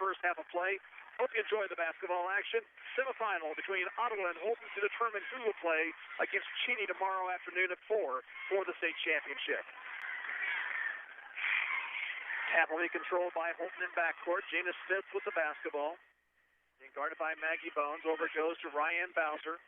first half of play. Hope you enjoy the basketball action. Semifinal between Ottawa and Holton to determine who will play against Cheney tomorrow afternoon at 4 for the state championship. Happily controlled by Holton in backcourt. Jana Smith with the basketball. Being guarded by Maggie Bones. Over it goes to Ryan Bowser.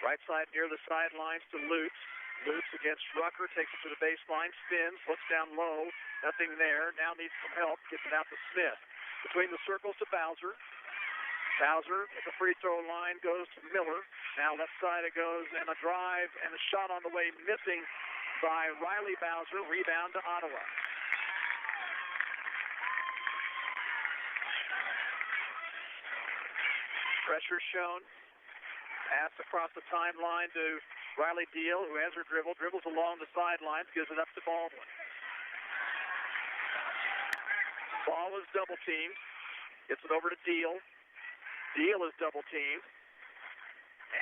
Right side near the sidelines to Lutz. Lutz against Rucker. Takes it to the baseline. Spins. Looks down low. Nothing there. Now needs some help. Gets it out to Smith. Between the circles to Bowser. Bowser at the free throw line goes to Miller. Now left side it goes, and a drive and a shot on the way missing by Riley Bowser. Rebound to Ottawa. Pressure shown. Pass across the timeline to Riley Deal, who has her dribble. Dribbles along the sidelines, gives it up to Baldwin. Ball is double teamed. Gets it over to Deal. Deal is double teamed.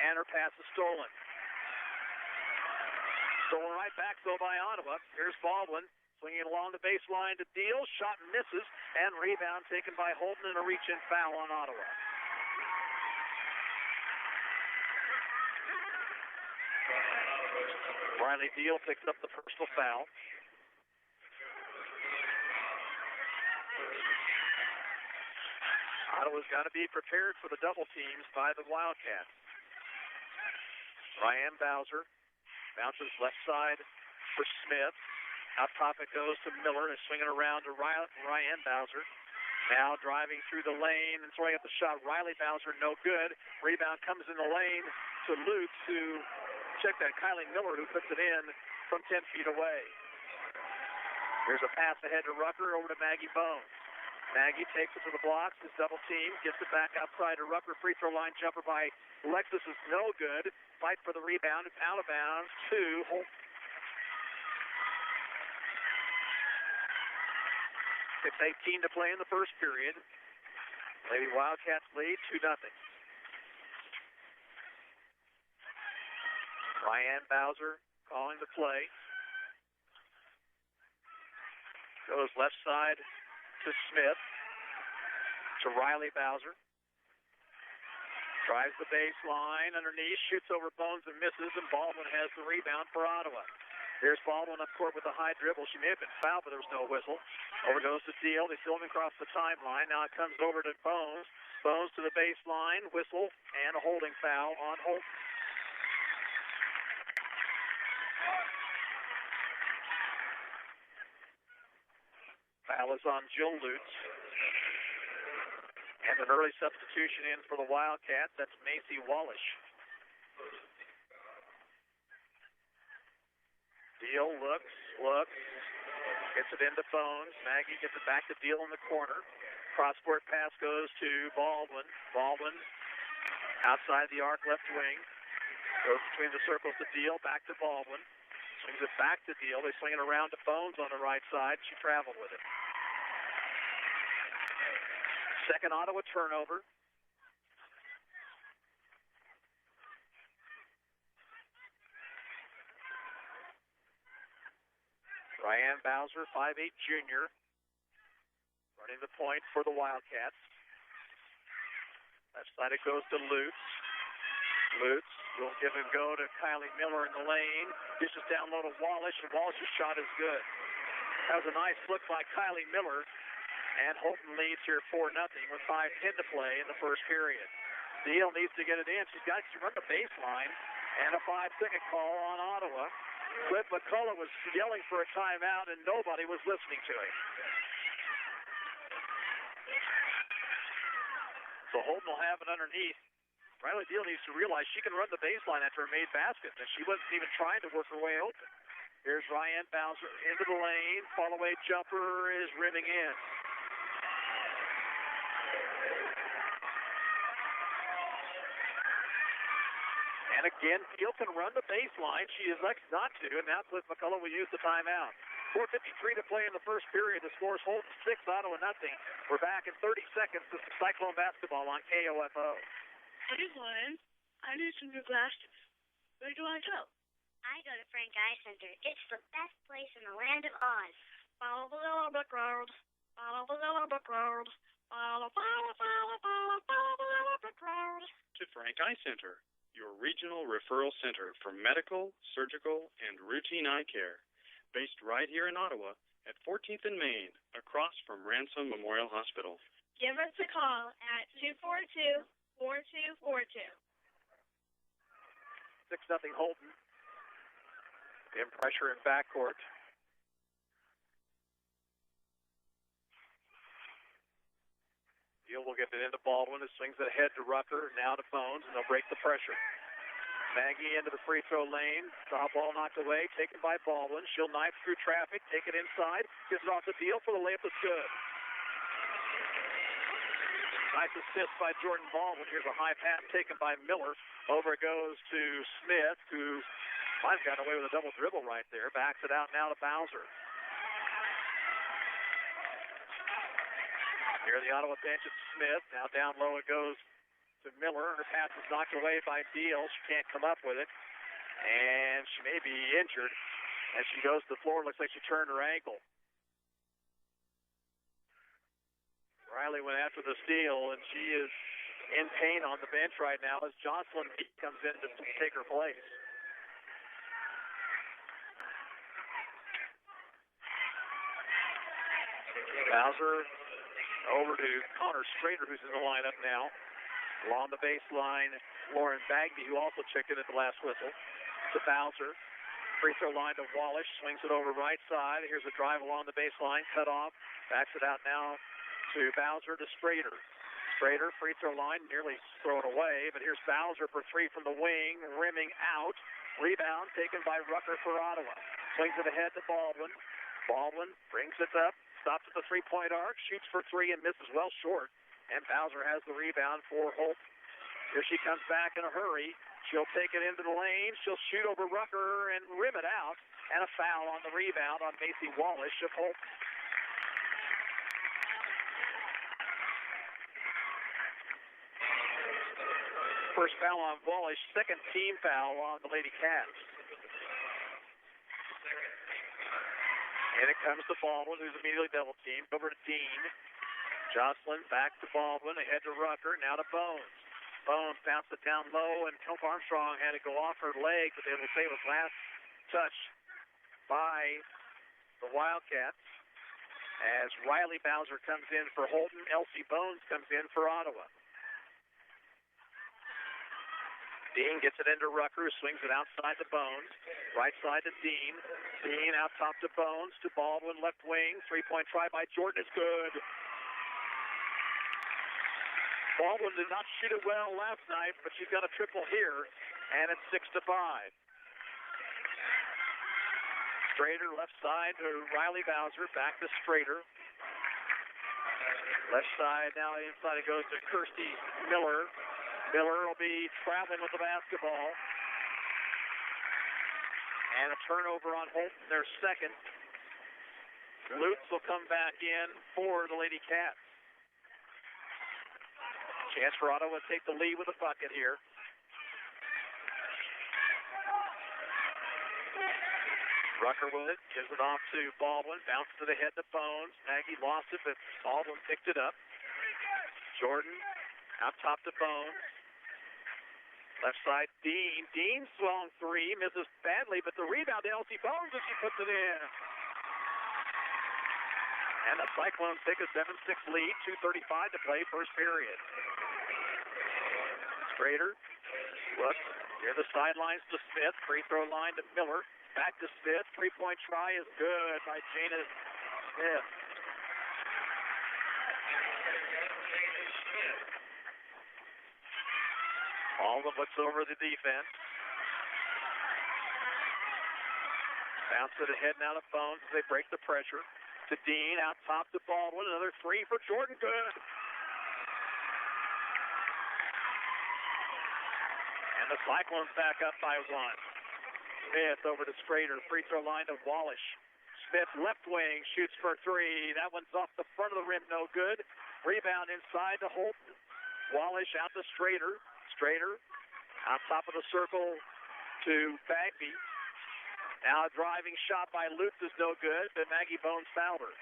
And her pass is stolen. Stolen right back though by Ottawa. Here's Baldwin. Swinging along the baseline to Deal. Shot misses. And rebound taken by Holton and a reach-in foul on Ottawa. Riley Deal picks up the personal foul. Ottawa's got to be prepared for the double teams by the Wildcats. Ryan Bowser bounces left side for Smith. Out top it goes to Miller and swinging around to Ryan Bowser. Now driving through the lane and throwing up the shot. Riley Bowser, no good. Rebound comes in the lane to Lutz, who check that. Kylie Miller, who puts it in from 10 feet away. Here's a pass ahead to Rucker, over to Maggie Bones. Maggie takes it to the blocks, is double team, gets it back outside to Rucker. Free throw line jumper by Lexus is no good. Fight for the rebound. It's out of bounds to Holton. 6:18 to play in the first period. Lady Wildcats lead 2-0. Ryan Bowser calling the play. Goes left side to Smith. To Riley Bowser. Drives the baseline underneath, shoots over Bones and misses, and Baldwin has the rebound for Ottawa. Here's Baldwin up court with a high dribble. She may have been fouled, but there was no whistle. Over goes to Deal. They still haven't crossed the timeline. Now it comes over to Bones. Bones to the baseline, whistle, and a holding foul on Holton. Foul is on Jill Lutz. And an early substitution in for the Wildcats. That's Macy Wallish. Deal looks, gets it into Bones. Maggie gets it back to Deal in the corner. Cross-court pass goes to Baldwin. Baldwin outside the arc, left wing. Goes between the circles to Deal, back to Baldwin. Swings it back to Deal. They swing it around to Bones on the right side. She traveled with it. Second Ottawa turnover. Ryan Bowser, 5'8" junior, running the point for the Wildcats. Left side it goes to Lutz. Lutz will give and go to Kylie Miller in the lane. Dishes down low to Wallish, and Wallish's shot is good. That was a nice flick by Kylie Miller, and Holton leads here 4-0 with 5:10 to play in the first period. Deal needs to get it in. She's got to run the baseline, and a 5-second call on Ottawa. Cliff McCullough was yelling for a timeout, and nobody was listening to him. So Holton will have it underneath. Riley Deal needs to realize she can run the baseline after a made basket, and she wasn't even trying to work her way open. Here's Ryan Bowser into the lane. Fall-away jumper is rimming in. And again, Deal can run the baseline. She elects not to, and now Cliff McCullough will use the timeout. 4:53 to play in the first period. The score's Holton 6, Ottawa 0. We're back in 30 seconds. This is Cyclone Basketball on KOFO. Hey, Lion. I need some new glasses. Where do I go? I go to Frank Eye Center. It's the best place in the land of Oz. Follow the background. To Frank Eye Center, your regional referral center for medical, surgical, and routine eye care, based right here in Ottawa at 14th and Main, across from Ransom Memorial Hospital. Give us a call at 242-4242. 6-0 Holton. In pressure in backcourt. Deal will get it into Baldwin. It swings it ahead to Rucker. Now to Bones, and they'll break the pressure. Maggie into the free throw lane. Stop ball knocked away. Taken by Baldwin. She'll knife through traffic. Take it inside. Gives it off the Deal for the layup. It's good. Nice assist by Jordan Baldwin. Here's a high pass taken by Miller. Over it goes to Smith, who might have gotten away with a double dribble right there. Backs it out now to Bowser. Here the Ottawa bench is Smith. Now down low it goes to Miller. Her pass is knocked away by Deal. She can't come up with it. And she may be injured. As she goes to the floor, looks like she turned her ankle. Riley went after the steal, and she is in pain on the bench right now as Jocelyn comes in to take her place. Bowser over to Connor Strader, who's in the lineup now. Along the baseline, Lauren Bagby, who also checked in at the last whistle, to Bowser. Free throw line to Wallish, swings it over right side. Here's a drive along the baseline, cut off. Backs it out now to Bowser to Strader. Strader, free throw line, nearly thrown away, but here's Bowser for three from the wing, rimming out. Rebound taken by Rucker for Ottawa. Swings it ahead to Baldwin. Baldwin brings it up. Stops at the three-point arc, shoots for three, and misses well short. And Bowser has the rebound for Holt. Here she comes back in a hurry. She'll take it into the lane. She'll shoot over Rucker and rim it out. And a foul on the rebound on Macy Wallish of Holt. First foul on Wallish, second team foul on the Lady Cats. And it comes to Baldwin, who's immediately double-teamed. Over to Dean. Jocelyn back to Baldwin, ahead to Rucker, now to Bones. Bones bounced it down low, and Coke Armstrong had to go off her leg, but they will say it was last touch by the Wildcats. As Riley Bowser comes in for Holton, Elsie Bones comes in for Ottawa. Dean gets it into Rucker, swings it outside to Bones. Right side to Dean. Dean out top to Bones, to Baldwin, left wing. Three-point try by Jordan is good. Baldwin did not shoot it well last night, but she's got a triple here, and it's 6-5. Strader left side to Riley Bowser, back to Strader. Left side now inside it goes to Kirsty Miller. Miller will be traveling with the basketball. And a turnover on Holton, their second. Lutz will come back in for the Lady Cats. Chance for Ottawa to take the lead with a bucket here. Rucker with it, gives it off to Baldwin, bounces to the head to Bones. Maggie lost it, but Baldwin picked it up. Jordan out top to Bones. Left side, Dean. Dean swung three, misses badly, but the rebound to Elsie Bones as she puts it in. And the Cyclones take a 7-6 lead, 2:35 to play, first period. Strader, look, near the sidelines to Smith, free throw line to Miller. Back to Smith, three-point try is good by Jana Smith. Baldwin looks over the defense. Bounce it ahead now to Bones as they break the pressure. To Dean, out top to Baldwin. Another three for Jordan, good. And the Cyclones back up by one. Smith over to Strader, free throw line to Wallish. Smith left wing, shoots for three. That one's off the front of the rim, no good. Rebound inside to Holton. Wallish out to Strader. Strader on top of the circle to Bagby. Now a driving shot by Lutz is no good, but Maggie Bones fouled her.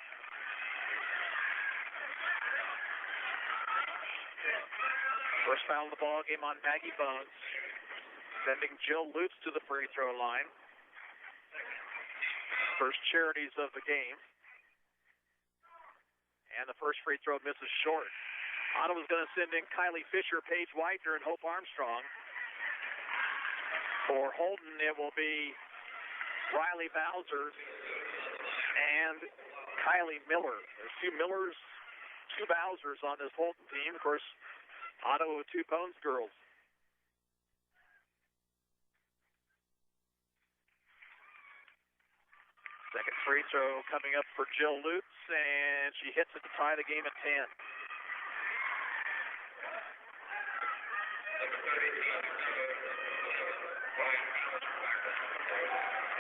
First foul of the ball game on Maggie Bones, sending Jill Lutz to the free throw line. First charities of the game. And the first free throw misses short. Ottawa's going to send in Kylie Fisher, Paige Whitener, and Hope Armstrong. For Holton, it will be Riley Bowser and Kylie Miller. There's two Millers, two Bowsers on this Holton team. Of course, Ottawa with two Bones girls. Second free throw coming up for Jill Lutz, and she hits it to tie the game at 10.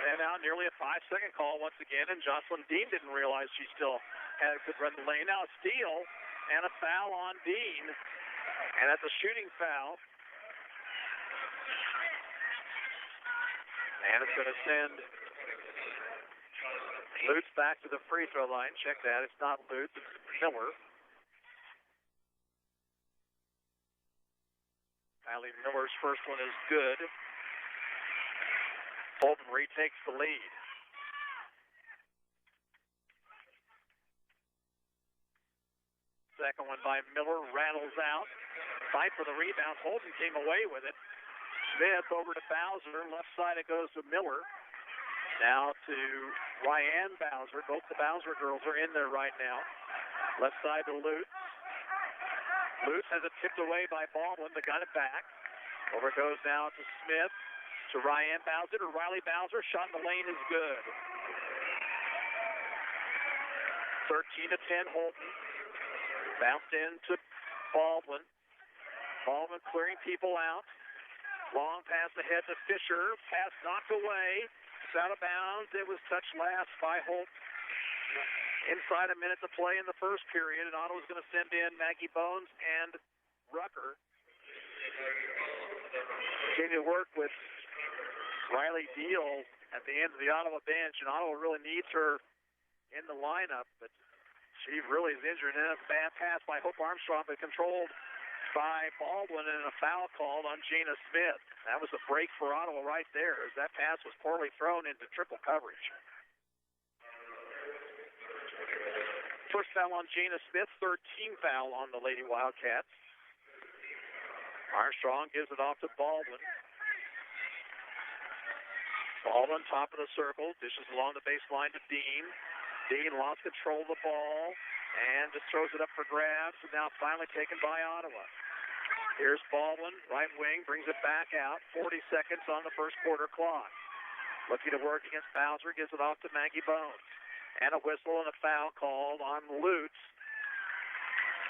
And now nearly a 5-second call once again, and Jocelyn Dean didn't realize she still could run the lane. Now a steal and a foul on Dean, and that's a shooting foul. And it's going to send Lutz back to the free throw line. Check that. It's not Lutz, it's Miller. Kylie Miller's first one is good. Holton retakes the lead. Second one by Miller, rattles out. Fight for the rebound. Holton came away with it. Smith over to Bowser. Left side it goes to Miller. Now to Ryan Bowser. Both the Bowser girls are in there right now. Left side to Lutz. Lutz has it tipped away by Baldwin, but got it back. Over it goes now to Smith. To Ryan Bowser, to Riley Bowser. Shot in the lane is good. 13-10 Holton. Bounced into Baldwin. Baldwin clearing people out. Long pass ahead to Fisher. Pass knocked away. It's out of bounds. It was touched last by Holton. Inside a minute to play in the first period, and Ottawa's going to send in Maggie Bones and Rucker. Continue to work with Riley Deal at the end of the Ottawa bench, and Ottawa really needs her in the lineup, but she really is injured. And a bad pass by Hope Armstrong, but controlled by Baldwin, and a foul called on Jana Smith. That was a break for Ottawa right there, as that pass was poorly thrown into triple coverage. First foul on Jana Smith, 13 foul on the Lady Wildcats. Armstrong gives it off to Baldwin. Baldwin, top of the circle, dishes along the baseline to Dean. Dean lost control of the ball and just throws it up for grabs, and now finally taken by Ottawa. Here's Baldwin, right wing, brings it back out. 40 seconds on the first quarter clock. Looking to work against Bowser, gives it off to Maggie Bones. And a whistle and a foul called on Lutz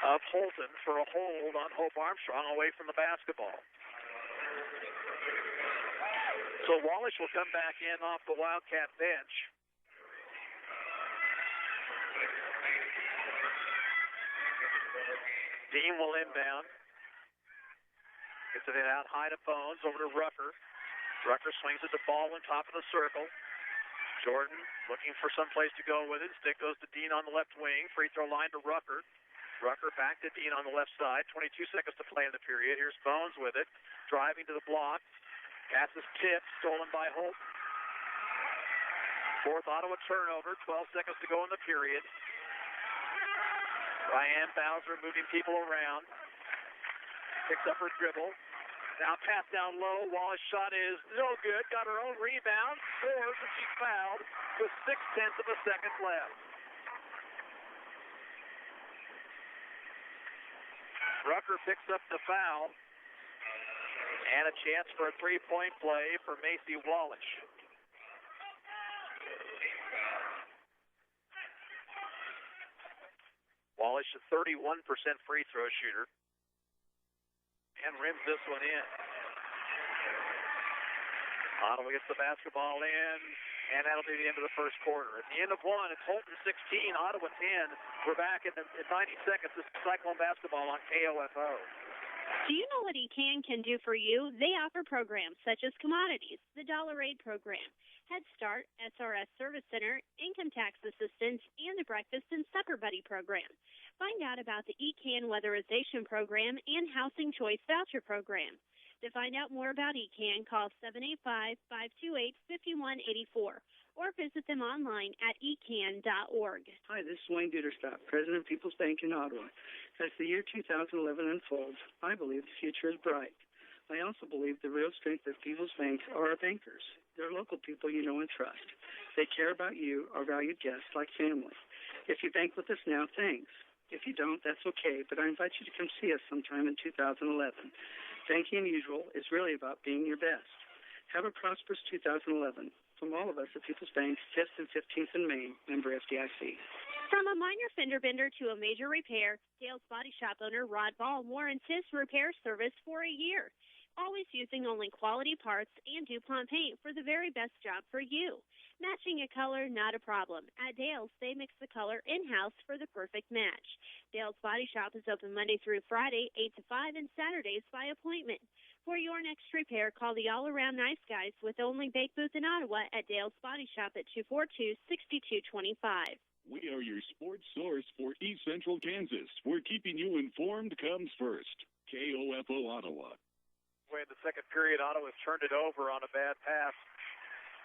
of Holton for a hold on Hope Armstrong away from the basketball. So Wallace will come back in off the Wildcat bench. Dean will inbound. Gets it out high to Bones, over to Rucker. Rucker swings it to Baldwin, top of the circle. Jordan looking for some place to go with it. Stick goes to Dean on the left wing. Free throw line to Rucker. Rucker back to Dean on the left side. 22 seconds to play in the period. Here's Bones with it. Driving to the block. Pass is tipped, stolen by Holt. Fourth Ottawa turnover. 12 seconds to go in the period. Ryan Bowser moving people around. Picks up her dribble. Now pass down low. Wallace shot is no good. Got her own rebound. Scores, and she's fouled with 0.6 of a second left. Rucker picks up the foul. And a chance for a three-point play for Macy Wallace. Wallace, a 31% free throw shooter. And rims this one in. Ottawa gets the basketball in, and that'll be the end of the first quarter. At the end of one, it's Holton 16, Ottawa 10. We're back in 90 seconds. This is Cyclone basketball on KOFO. Do you know what ECAN can do for you? They offer programs such as commodities, the Dollar Aid program, Head Start, SRS Service Center, income tax assistance, and the Breakfast and Supper Buddy program. Find out about the ECAN weatherization program and Housing Choice Voucher program. To find out more about ECAN, call 785-528-5184 or visit them online at ecan.org. Hi, this is Wayne Duderstadt, President of People's Bank in Ottawa. As the year 2011 unfolds, I believe the future is bright. I also believe the real strength of People's Bank are our bankers. They're local people you know and trust. They care about you, our valued guests, like family. If you bank with us now, thanks. If you don't, that's okay, but I invite you to come see us sometime in 2011. Banking usual is really about being your best. Have a prosperous 2011. From all of us at People's Bank, 5th and 15th in Maine, member FDIC. From a minor fender bender to a major repair, Dale's Body Shop owner Rod Ball warrants his repair service for a year. Always using only quality parts and DuPont paint for the very best job for you. Matching a color, not a problem. At Dale's, they mix the color in-house for the perfect match. Dale's Body Shop is open Monday through Friday, 8 to 5, and Saturdays by appointment. For your next repair, call the all-around nice guys with the only bake booth in Ottawa at Dale's Body Shop at 242-6225. We are your sports source for East Central Kansas, where keeping you informed comes first. KOFO Ottawa. In the second period, Ottawa has turned it over on a bad pass.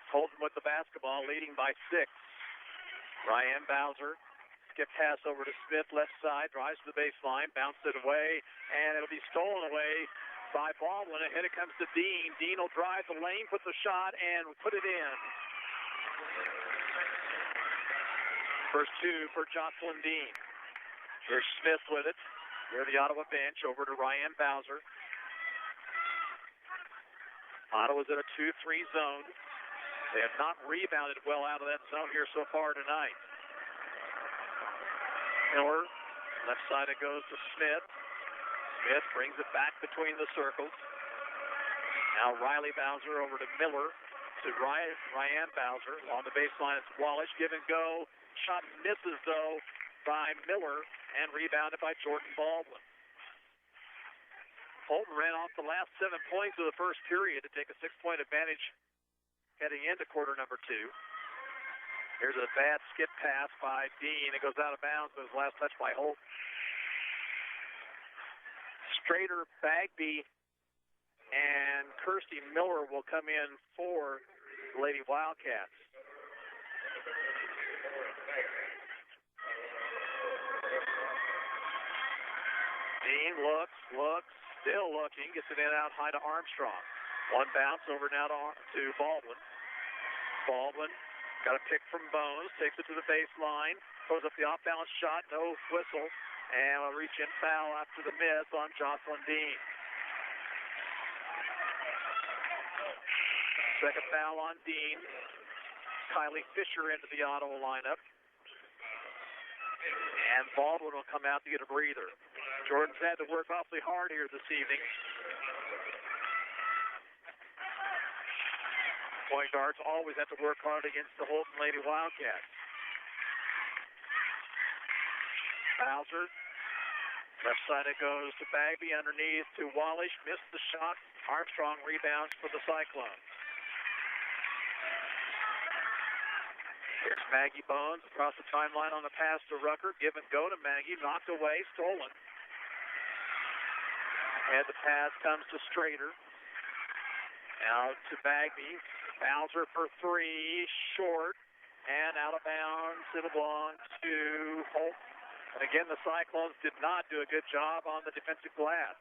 Holton with the basketball, leading by 6. Ryan Bowser, skip pass over to Smith, left side, drives to the baseline, bounced it away, and it'll be stolen away by Baldwin. Ahead it comes to Dean. Dean will drive the lane, put the shot, and put it in. First two for Jocelyn Dean. Here's Smith with it. Near the Ottawa bench, over to Ryan Bowser. Ottawa's in a 2-3 zone. They have not rebounded well out of that zone here so far tonight. Miller, left side it goes to Smith. Smith brings it back between the circles. Now Riley Bowser over to Miller, to Ryan Bowser. On the baseline, it's Wallish. Give and go. Shot misses, though, by Miller, and rebounded by Jordan Baldwin. Holton ran off the last 7 points of the first period to take a 6-point advantage heading into quarter number 2. Here's a bad skip pass by Dean. It goes out of bounds, but it was last touched by Holton. Strader, Bagby, and Kirsty Miller will come in for the Lady Wildcats. Dean looks, still looking, gets it in out high to Armstrong. One bounce over now to Baldwin. Baldwin got a pick from Bones, takes it to the baseline, throws up the off-balance shot, no whistle, and a reach-in foul after the miss on Jocelyn Dean. Second foul on Dean. Kylie Fisher into the Ottawa lineup. And Baldwin will come out to get a breather. Jordan's had to work awfully hard here this evening. Point guards always have to work hard against the Holton Lady Wildcats. Bowser. Left side it goes to Bagby, underneath to Wallish. Missed the shot. Armstrong rebounds for the Cyclones. Here's Maggie Bones across the timeline on the pass to Rucker. Give and go to Maggie. Knocked away. Stolen. And the pass comes to Strader. Out to Bagby. Bowser for 3. Short. And out of bounds. It belongs to Holton. And again, the Cyclones did not do a good job on the defensive glass.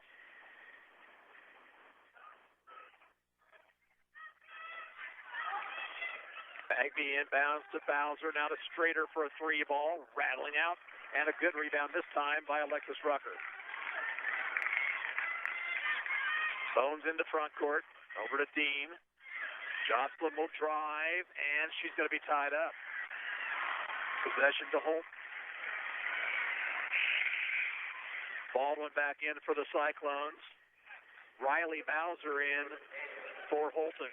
Bagby inbounds to Bowser, now to Strader for a 3 ball, rattling out, and a good rebound this time by Alexis Rucker. Bones into front court, over to Dean. Jocelyn will drive, and she's going to be tied up. Possession to Holton. Baldwin back in for the Cyclones. Riley Bowser in for Holton.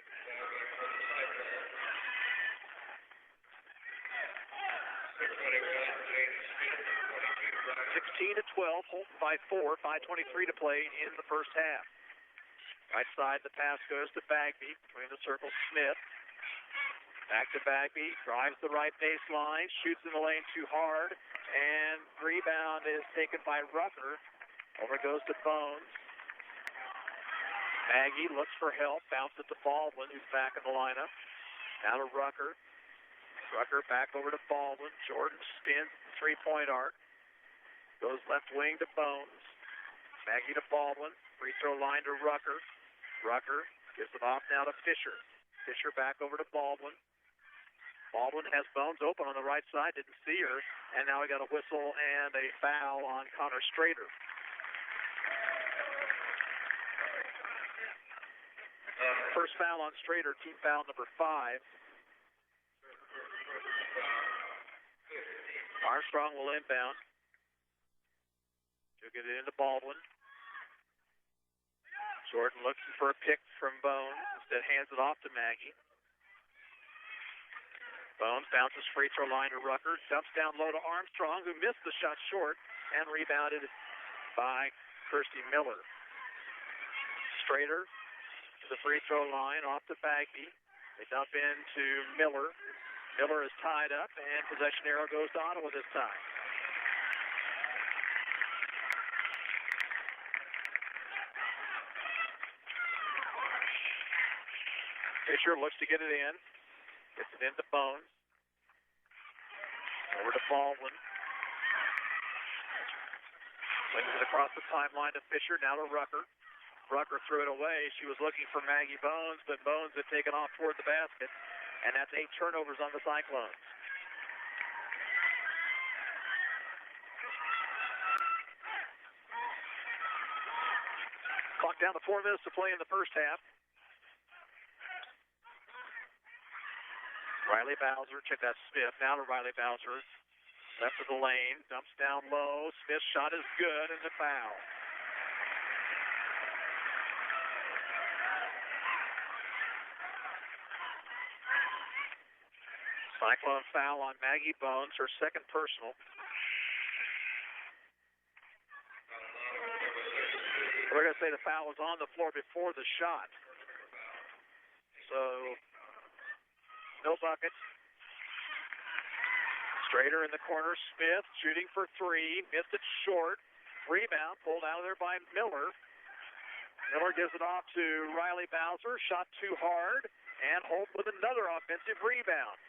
(16-12), Holton by 4, 5:23 to play in the first half. Right side, the pass goes to Bagby, between the circles, Smith. Back to Bagby, drives the right baseline, shoots in the lane too hard, and rebound is taken by Rucker. Over goes to Bones. Maggie looks for help, bounces to Baldwin, who's back in the lineup. Now to Rucker. Rucker back over to Baldwin. Jordan spins the three-point arc. Goes left wing to Bones. Maggie to Baldwin. Free throw line to Rucker. Rucker gives it off now to Fisher. Fisher back over to Baldwin. Baldwin has Bones open on the right side, didn't see her, and now we got a whistle and a foul on Connor Strader. First foul on Strader, team foul number 5. Armstrong will inbound. She'll get it into Baldwin. Jordan looks for a pick from Bones, instead hands it off to Maggie. Bones bounces free throw line to Rucker, dumps down low to Armstrong, who missed the shot short, and rebounded by Kirsty Miller. Strader to the free throw line, off to Bagby. They dump into Miller. Miller is tied up, and possession arrow goes to Ottawa this time. Fisher looks to get it in. Gets it into Bones. Over to Baldwin. Swings it across the timeline to Fisher, now to Rucker. Rucker threw it away. She was looking for Maggie Bones, but Bones had taken off toward the basket. And that's 8 turnovers on the Cyclones. Clock down to 4 minutes to play in the first half. Riley Bowser, check that Smith, now to Riley Bowser. Left of the lane, dumps down low. Smith's shot is good, and the foul. Cyclone foul on Maggie Bones, her second personal. We're going to say the foul was on the floor before the shot. So, no bucket. Strader in the corner. Smith shooting for 3. Missed it short. Rebound pulled out of there by Miller. Miller gives it off to Riley Bowser. Shot too hard. And Holt with another offensive rebound.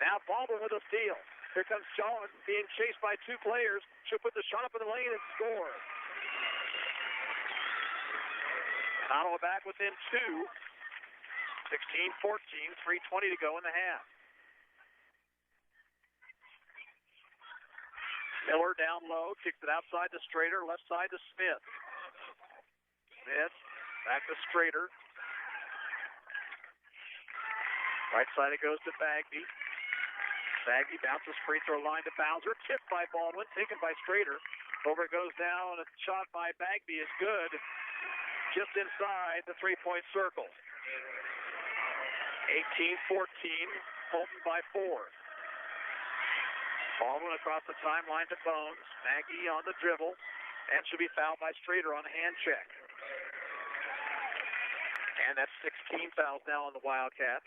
Now Baldwin with a steal. Here comes Shaw being chased by 2 players. She'll put the shot up in the lane and score. Ottawa back within 2. 16-14, 3:20 to go in the half. Miller down low, kicks it outside to Strader, left side to Smith. Smith, back to Strader. Right side it goes to Bagby. Bagby bounces free throw line to Bowser, tipped by Baldwin, taken by Strader. Over it goes down, a shot by Bagby is good, just inside the 3-point circle. 18-14, Holton by 4. Baldwin across the timeline to Bones. Maggie on the dribble, and should be fouled by Strader on a hand check. And that's 16 fouls now on the Wildcats.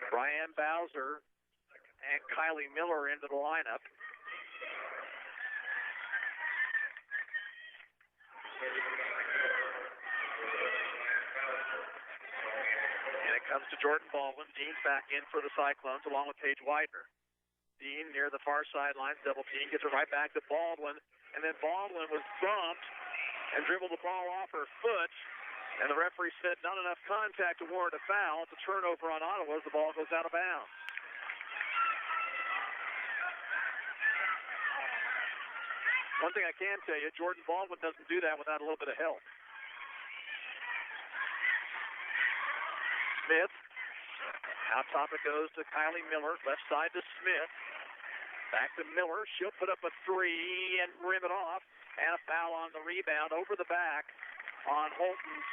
Brian Bowser and Kylie Miller into the lineup. Comes to Jordan Baldwin. Dean's back in for the Cyclones along with Paige Widener. Dean near the far sideline, double team, gets it right back to Baldwin, and then Baldwin was bumped and dribbled the ball off her foot, and the referee said not enough contact to warrant a foul. It's a turnover on Ottawa as the ball goes out of bounds. One thing I can tell you, Jordan Baldwin doesn't do that without a little bit of help. Smith. Out top it goes to Kylie Miller. Left side to Smith. Back to Miller. She'll put up a 3 and rim it off. And a foul on the rebound over the back on Holton's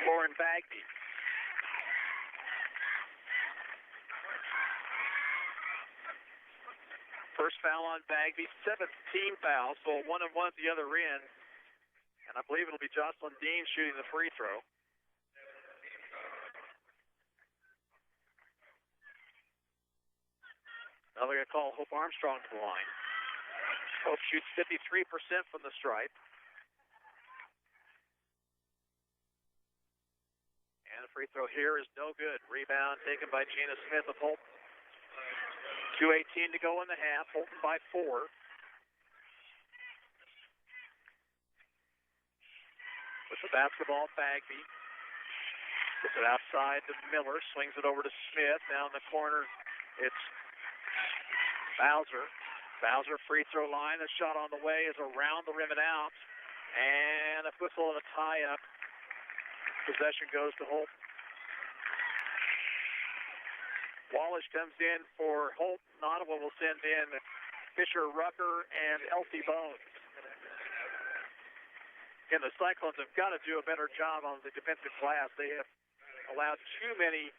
Lauren Bagby. First foul on Bagby. 17 fouls. So 1-1 at the other end. And I believe it'll be Jocelyn Dean shooting the free throw. Now they're going to call Hope Armstrong to the line. Hope shoots 53% from the stripe. And the free throw here is no good. Rebound taken by Gina Smith of Holton. 2:18 to go in the half. Holton by 4. With the basketball, Bagby. Puts it outside to Miller. Swings it over to Smith. Down the corner, it's Bowser. Bowser free throw line. The shot on the way is around the rim and out. And a whistle and a tie-up. Possession goes to Holton. Wallish comes in for Holton. Ottawa will send in Fisher Rucker and Elsie Bones. And the Cyclones have got to do a better job on the defensive glass. They have allowed too many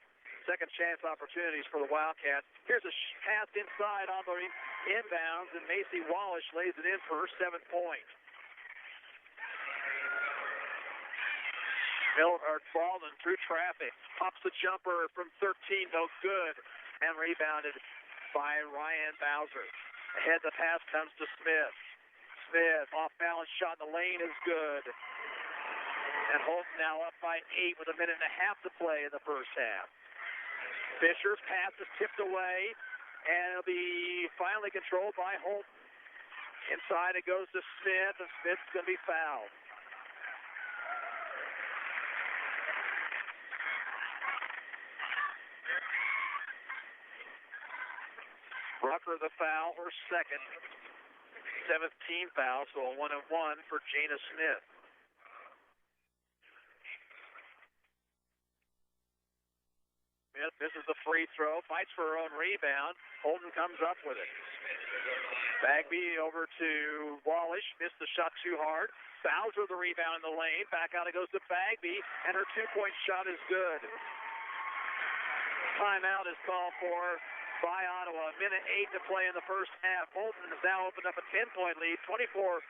second chance opportunities for the Wildcats. Here's a pass inside on the inbounds, and Macy Wallish lays it in for her 7th point. Baldwin through traffic, pops the jumper from 13, no good, and rebounded by Ryan Bowser. Ahead the pass comes to Smith. Smith, off-balance shot in the lane is good. And Holton now up by 8 with a minute and a half to play in the first half. Fisher's pass is tipped away, and it'll be finally controlled by Holton. Inside it goes to Smith, and Smith's going to be fouled. Rucker the foul, her second. 17 foul, so a 1-and-1 for Jana Smith. Smith misses the free throw, fights for her own rebound. Holton comes up with it. Bagby over to Wallish, missed the shot too hard. Bowser the rebound in the lane, back out it goes to Bagby, and her 2-point shot is good. Timeout is called for by Ottawa. A minute 8 to play in the first half. Holton has now opened up a 10-point lead, 24-14.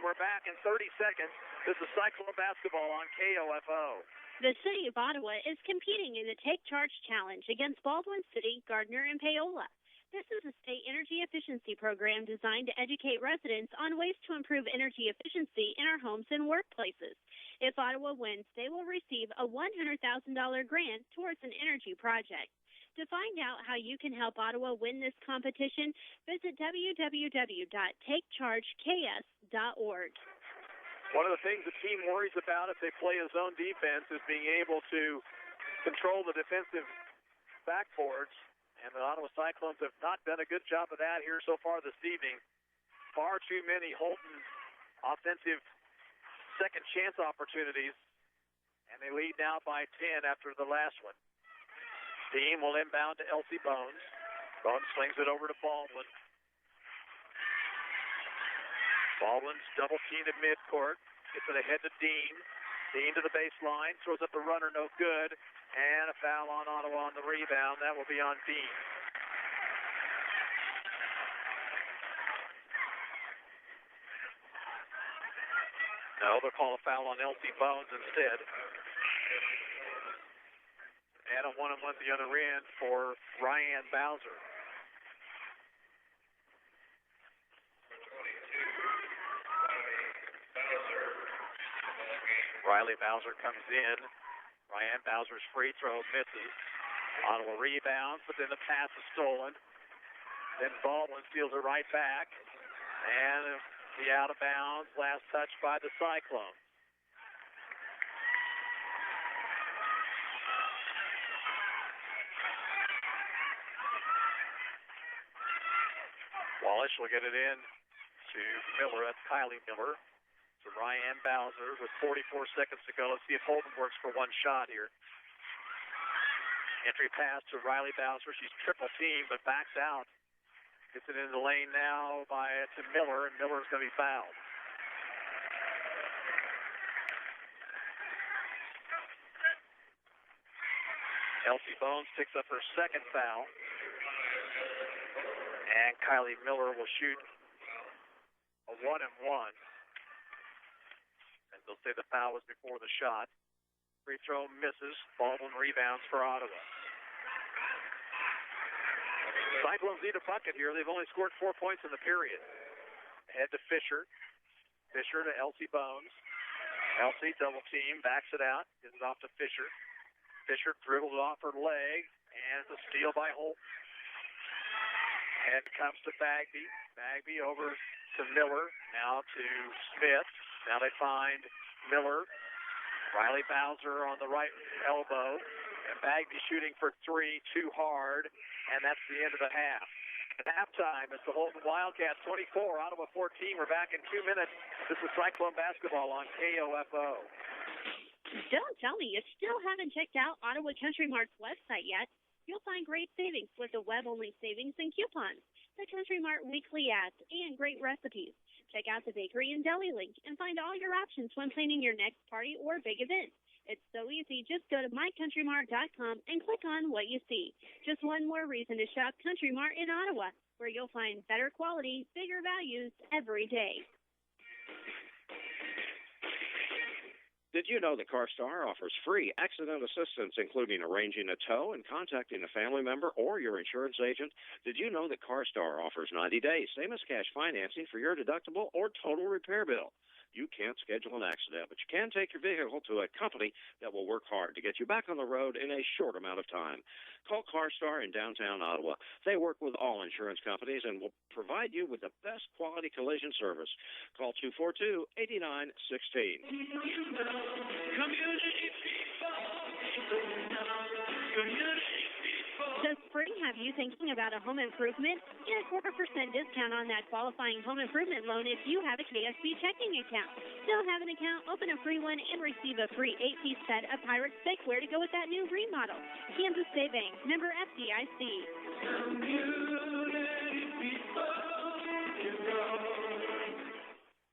We're back in 30 seconds. This is Cyclone basketball on KOFO. The City of Ottawa is competing in the Take Charge Challenge against Baldwin City, Gardner, and Paola. This is a state energy efficiency program designed to educate residents on ways to improve energy efficiency in our homes and workplaces. If Ottawa wins, they will receive a $100,000 grant towards an energy project. To find out how you can help Ottawa win this competition, visit www.takechargeks.org. One of the things the team worries about if they play a zone defense is being able to control the defensive backboards, and the Ottawa Cyclones have not done a good job of that here so far this evening. Far too many Holton offensive second chance opportunities, and they lead now by 10 after the last one. Team will inbound to Elsie Bones. Bones slings it over to Baldwin. Baldwin's double teamed at midcourt. Gets it ahead to Dean. Dean to the baseline. Throws up the runner, no good. And a foul on Ottawa on the rebound. That will be on Dean. No, they'll call a foul on Elsie Bones instead. And a 1-and-1 at the other end for Ryan Bowser. Riley Bowser comes in. Ryan Bowser's free throw misses. Ottawa rebounds, but then the pass is stolen. Then Baldwin steals it right back. And the out of bounds, last touch by the Cyclones. Wallish will get it in to Miller. That's Kylie Miller. To Ryan Bowser with 44 seconds to go. Let's see if Holton works for one shot here. Entry pass to Riley Bowser. She's triple teamed but backs out. Gets it in the lane now to Miller, and Miller's going to be fouled. Elsie Bones picks up her second foul. And Kylie Miller will shoot a 1-and-1. And they'll say the foul was before the shot. Free throw misses. Baldwin rebounds for Ottawa. Cyclones need a bucket here. They've only scored 4 points in the period. Head to Fisher. Fisher to Elsie Bones. Elsie double team, backs it out, gives it off to Fisher. Fisher dribbles off her leg, and it's a steal by Holton. And comes to Bagby. Bagby over to Miller, now to Smith. Now they find Miller. Riley Bowser on the right elbow. And Bagby shooting for three, too hard, and that's the end of the half. At halftime, it's the Holton Wildcats 24, Ottawa 14. We're back in 2 minutes. This is Cyclone Basketball on KOFO. Don't tell me you still haven't checked out Ottawa Country Mart's website yet. You'll find great savings with the web-only savings and coupons, the Country Mart weekly ads, and great recipes. Check out the bakery and deli link and find all your options when planning your next party or big event. It's so easy. Just go to mycountrymart.com and click on what you see. Just one more reason to shop Country Mart in Ottawa, where you'll find better quality, bigger values every day. Did you know that CarStar offers free accident assistance, including arranging a tow and contacting a family member or your insurance agent? Did you know that CarStar offers 90 days, same as cash financing for your deductible or total repair bill? You can't schedule an accident, but you can take your vehicle to a company that will work hard to get you back on the road in a short amount of time. Call CarStar in downtown Ottawa. They work with all insurance companies and will provide you with the best quality collision service. Call 242-8916. Does spring have you thinking about a home improvement? Get a 4% discount on that qualifying home improvement loan if you have a KSB checking account. Don't have an account? Open a free one and receive a free 8-piece set of Pirates thickwear to go with that new remodel. Kansas State Bank, member FDIC.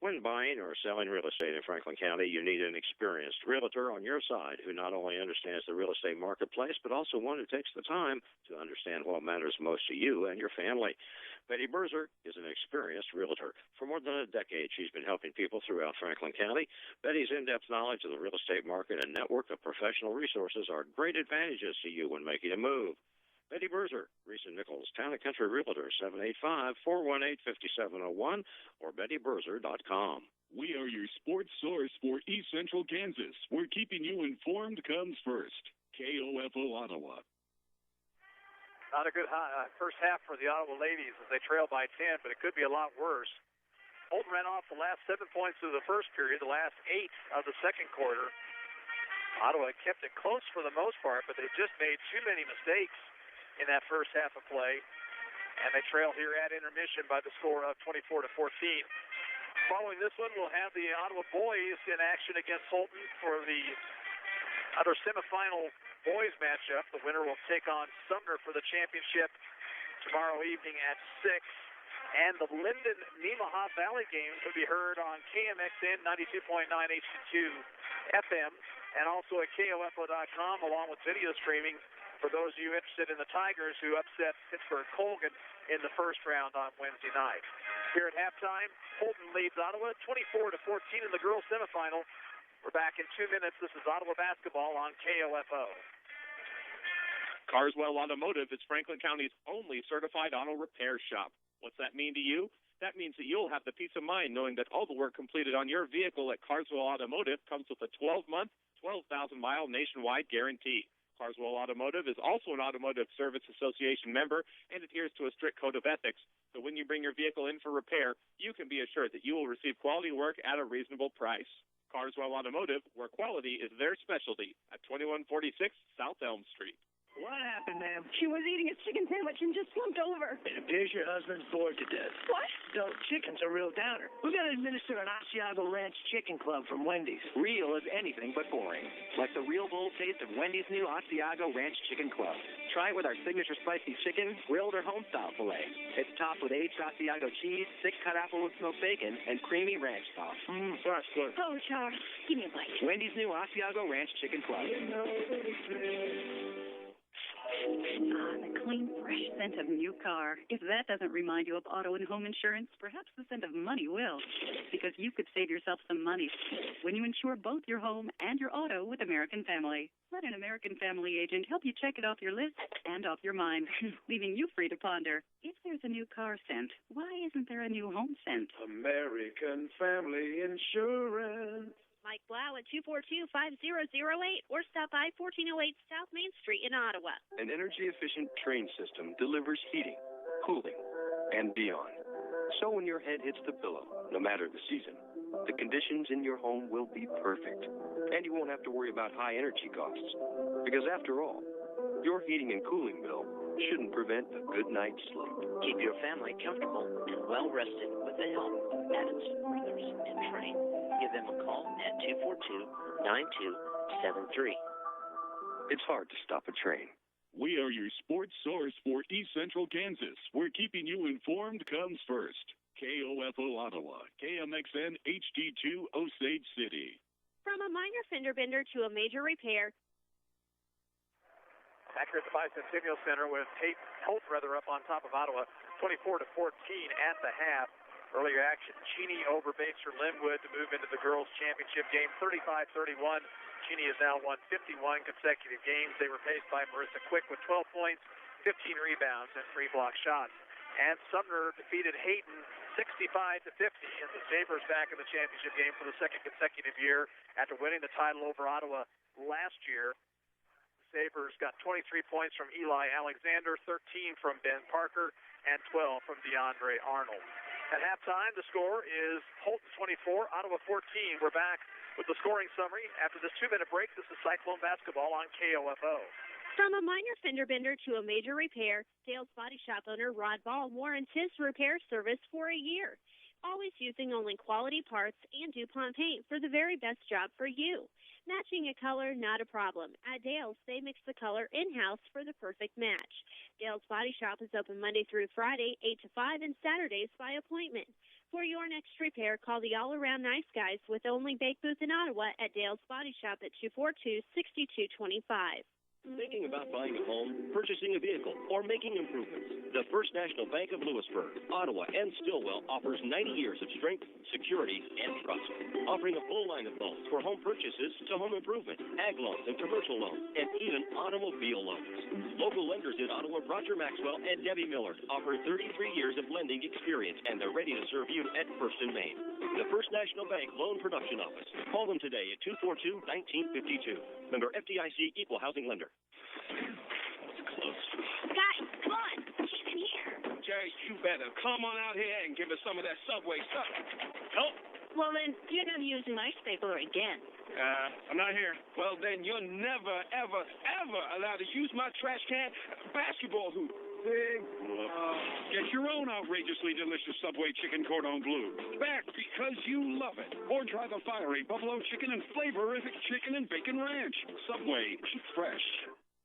When buying or selling real estate in Franklin County, you need an experienced realtor on your side who not only understands the real estate marketplace, but also one who takes the time to understand what matters most to you and your family. Betty Berzer is an experienced realtor. For more than a decade, she's been helping people throughout Franklin County. Betty's in-depth knowledge of the real estate market and network of professional resources are great advantages to you when making a move. Betty Berzer, Reese and Nichols, Town & Country Realtor, 785-418-5701 or bettyberzer.com. We are your sports source for East Central Kansas, where keeping you informed comes first. KOFO Ottawa. Not a good first half for the Ottawa ladies as they trail by 10, but it could be a lot worse. Holton ran off the last 7 points of the first period, the last 8 of the second quarter. Ottawa kept it close for the most part, but they just made too many mistakes in that first half of play, and they trail here at intermission by the score of 24-14. Following this one, we'll have the Ottawa boys in action against Holton for the other semifinal boys matchup. The winner will take on Sumner for the championship tomorrow evening at 6. And the Linden-Nemaha Valley games will be heard on KMXN 92.9 HD2 FM and also at KOFO.com along with video streaming for those of you interested in the Tigers who upset Pittsburgh Colgan in the first round on Wednesday night. Here at halftime, Holton leads Ottawa 24-14 in the girls semifinal. We're back in 2 minutes. This is Ottawa basketball on KOFO. Carswell Automotive is Franklin County's only certified auto repair shop. What's that mean to you? That means that you'll have the peace of mind knowing that all the work completed on your vehicle at Carswell Automotive comes with a 12-month, 12,000-mile nationwide guarantee. Carswell Automotive is also an Automotive Service Association member and adheres to a strict code of ethics. So when you bring your vehicle in for repair, you can be assured that you will receive quality work at a reasonable price. Carswell Automotive, where quality is their specialty, at 2146 South Elm Street. What happened, ma'am? She was eating a chicken sandwich and just slumped over. It appears your husband's bored to death. What? No, chicken's a real downer. We're going to administer an Asiago Ranch Chicken Club from Wendy's. Real is anything but boring. Like the real bold taste of Wendy's new Asiago Ranch Chicken Club. Try it with our signature spicy chicken, grilled or home-style filet. It's topped with aged Asiago cheese, thick cut apple and smoked bacon, and creamy ranch sauce. That's good. Oh, Charles, give me a bite. Wendy's new Asiago Ranch Chicken Club. The clean, fresh scent of new car. If that doesn't remind you of auto and home insurance, perhaps the scent of money will. Because you could save yourself some money when you insure both your home and your auto with American Family. Let an American Family agent help you check it off your list and off your mind, leaving you free to ponder. If there's a new car scent, why isn't there a new home scent? American Family Insurance. Mike Blau at 242-5008 or stop by 1408 South Main Street in Ottawa. An energy-efficient train system delivers heating, cooling, and beyond. So when your head hits the pillow, no matter the season, the conditions in your home will be perfect. And you won't have to worry about high energy costs. Because after all, your heating and cooling bill shouldn't prevent a good night's sleep. Keep your family comfortable and well-rested with the help of Adamson Brothers and Train. Give them a call at 242-9273. It's hard to stop a train. We are your sports source for East Central Kansas, where keeping you informed comes first. KOFO Ottawa, KMXN HD2 Osage City. From a minor fender bender to a major repair. Back here at the Bicentennial Center with Holton up on top of Ottawa, 24-14 at the half. Earlier action, Cheney over Baxter Linwood to move into the girls' championship game, 35-31. Cheney has now won 51 consecutive games. They were paced by Marissa Quick with 12 points, 15 rebounds, and 3 block shots. And Sumner defeated Hayden 65-50, and the Sabres back in the championship game for the second consecutive year after winning the title over Ottawa last year. The Sabres got 23 points from Eli Alexander, 13 from Ben Parker, and 12 from DeAndre Arnold. At halftime, the score is Holton 24, Ottawa 14. We're back with the scoring summary after this 2-minute break. This is Cyclone Basketball on KOFO. From a minor fender bender to a major repair, Dale's Body Shop owner Rod Ball warrants his repair service for a year. Always using only quality parts and DuPont paint for the very best job for you. Matching a color, not a problem. At Dale's, they mix the color in-house for the perfect match. Dale's Body Shop is open Monday through Friday, 8 to 5, and Saturdays by appointment. For your next repair, call the all-around nice guys with the only bake booth in Ottawa at Dale's Body Shop at 242-6225. Thinking about buying a home, purchasing a vehicle, or making improvements? The First National Bank of Lewisburg, Ottawa, and Stillwell offers 90 years of strength, security, and trust. Offering a full line of loans for home purchases to home improvement, ag loans and commercial loans, and even automobile loans. Local lenders in Ottawa, Roger Maxwell and Debbie Miller, offer 33 years of lending experience, and they're ready to serve you at First and Main. The First National Bank Loan Production Office. Call them today at 242-1952. Member FDIC, Equal Housing Lender. It's close. Guys, come on. She's in here. Jerry, you better come on out here and give us some of that Subway stuff. Help? Well, then, you're never using my stapler again. I'm not here. Well, then you're never, ever, ever allowed to use my trash can basketball hoop. Get your own outrageously delicious Subway chicken cordon bleu. Back because you love it. Or try the fiery buffalo chicken and flavorific chicken and bacon ranch. Subway, eat fresh.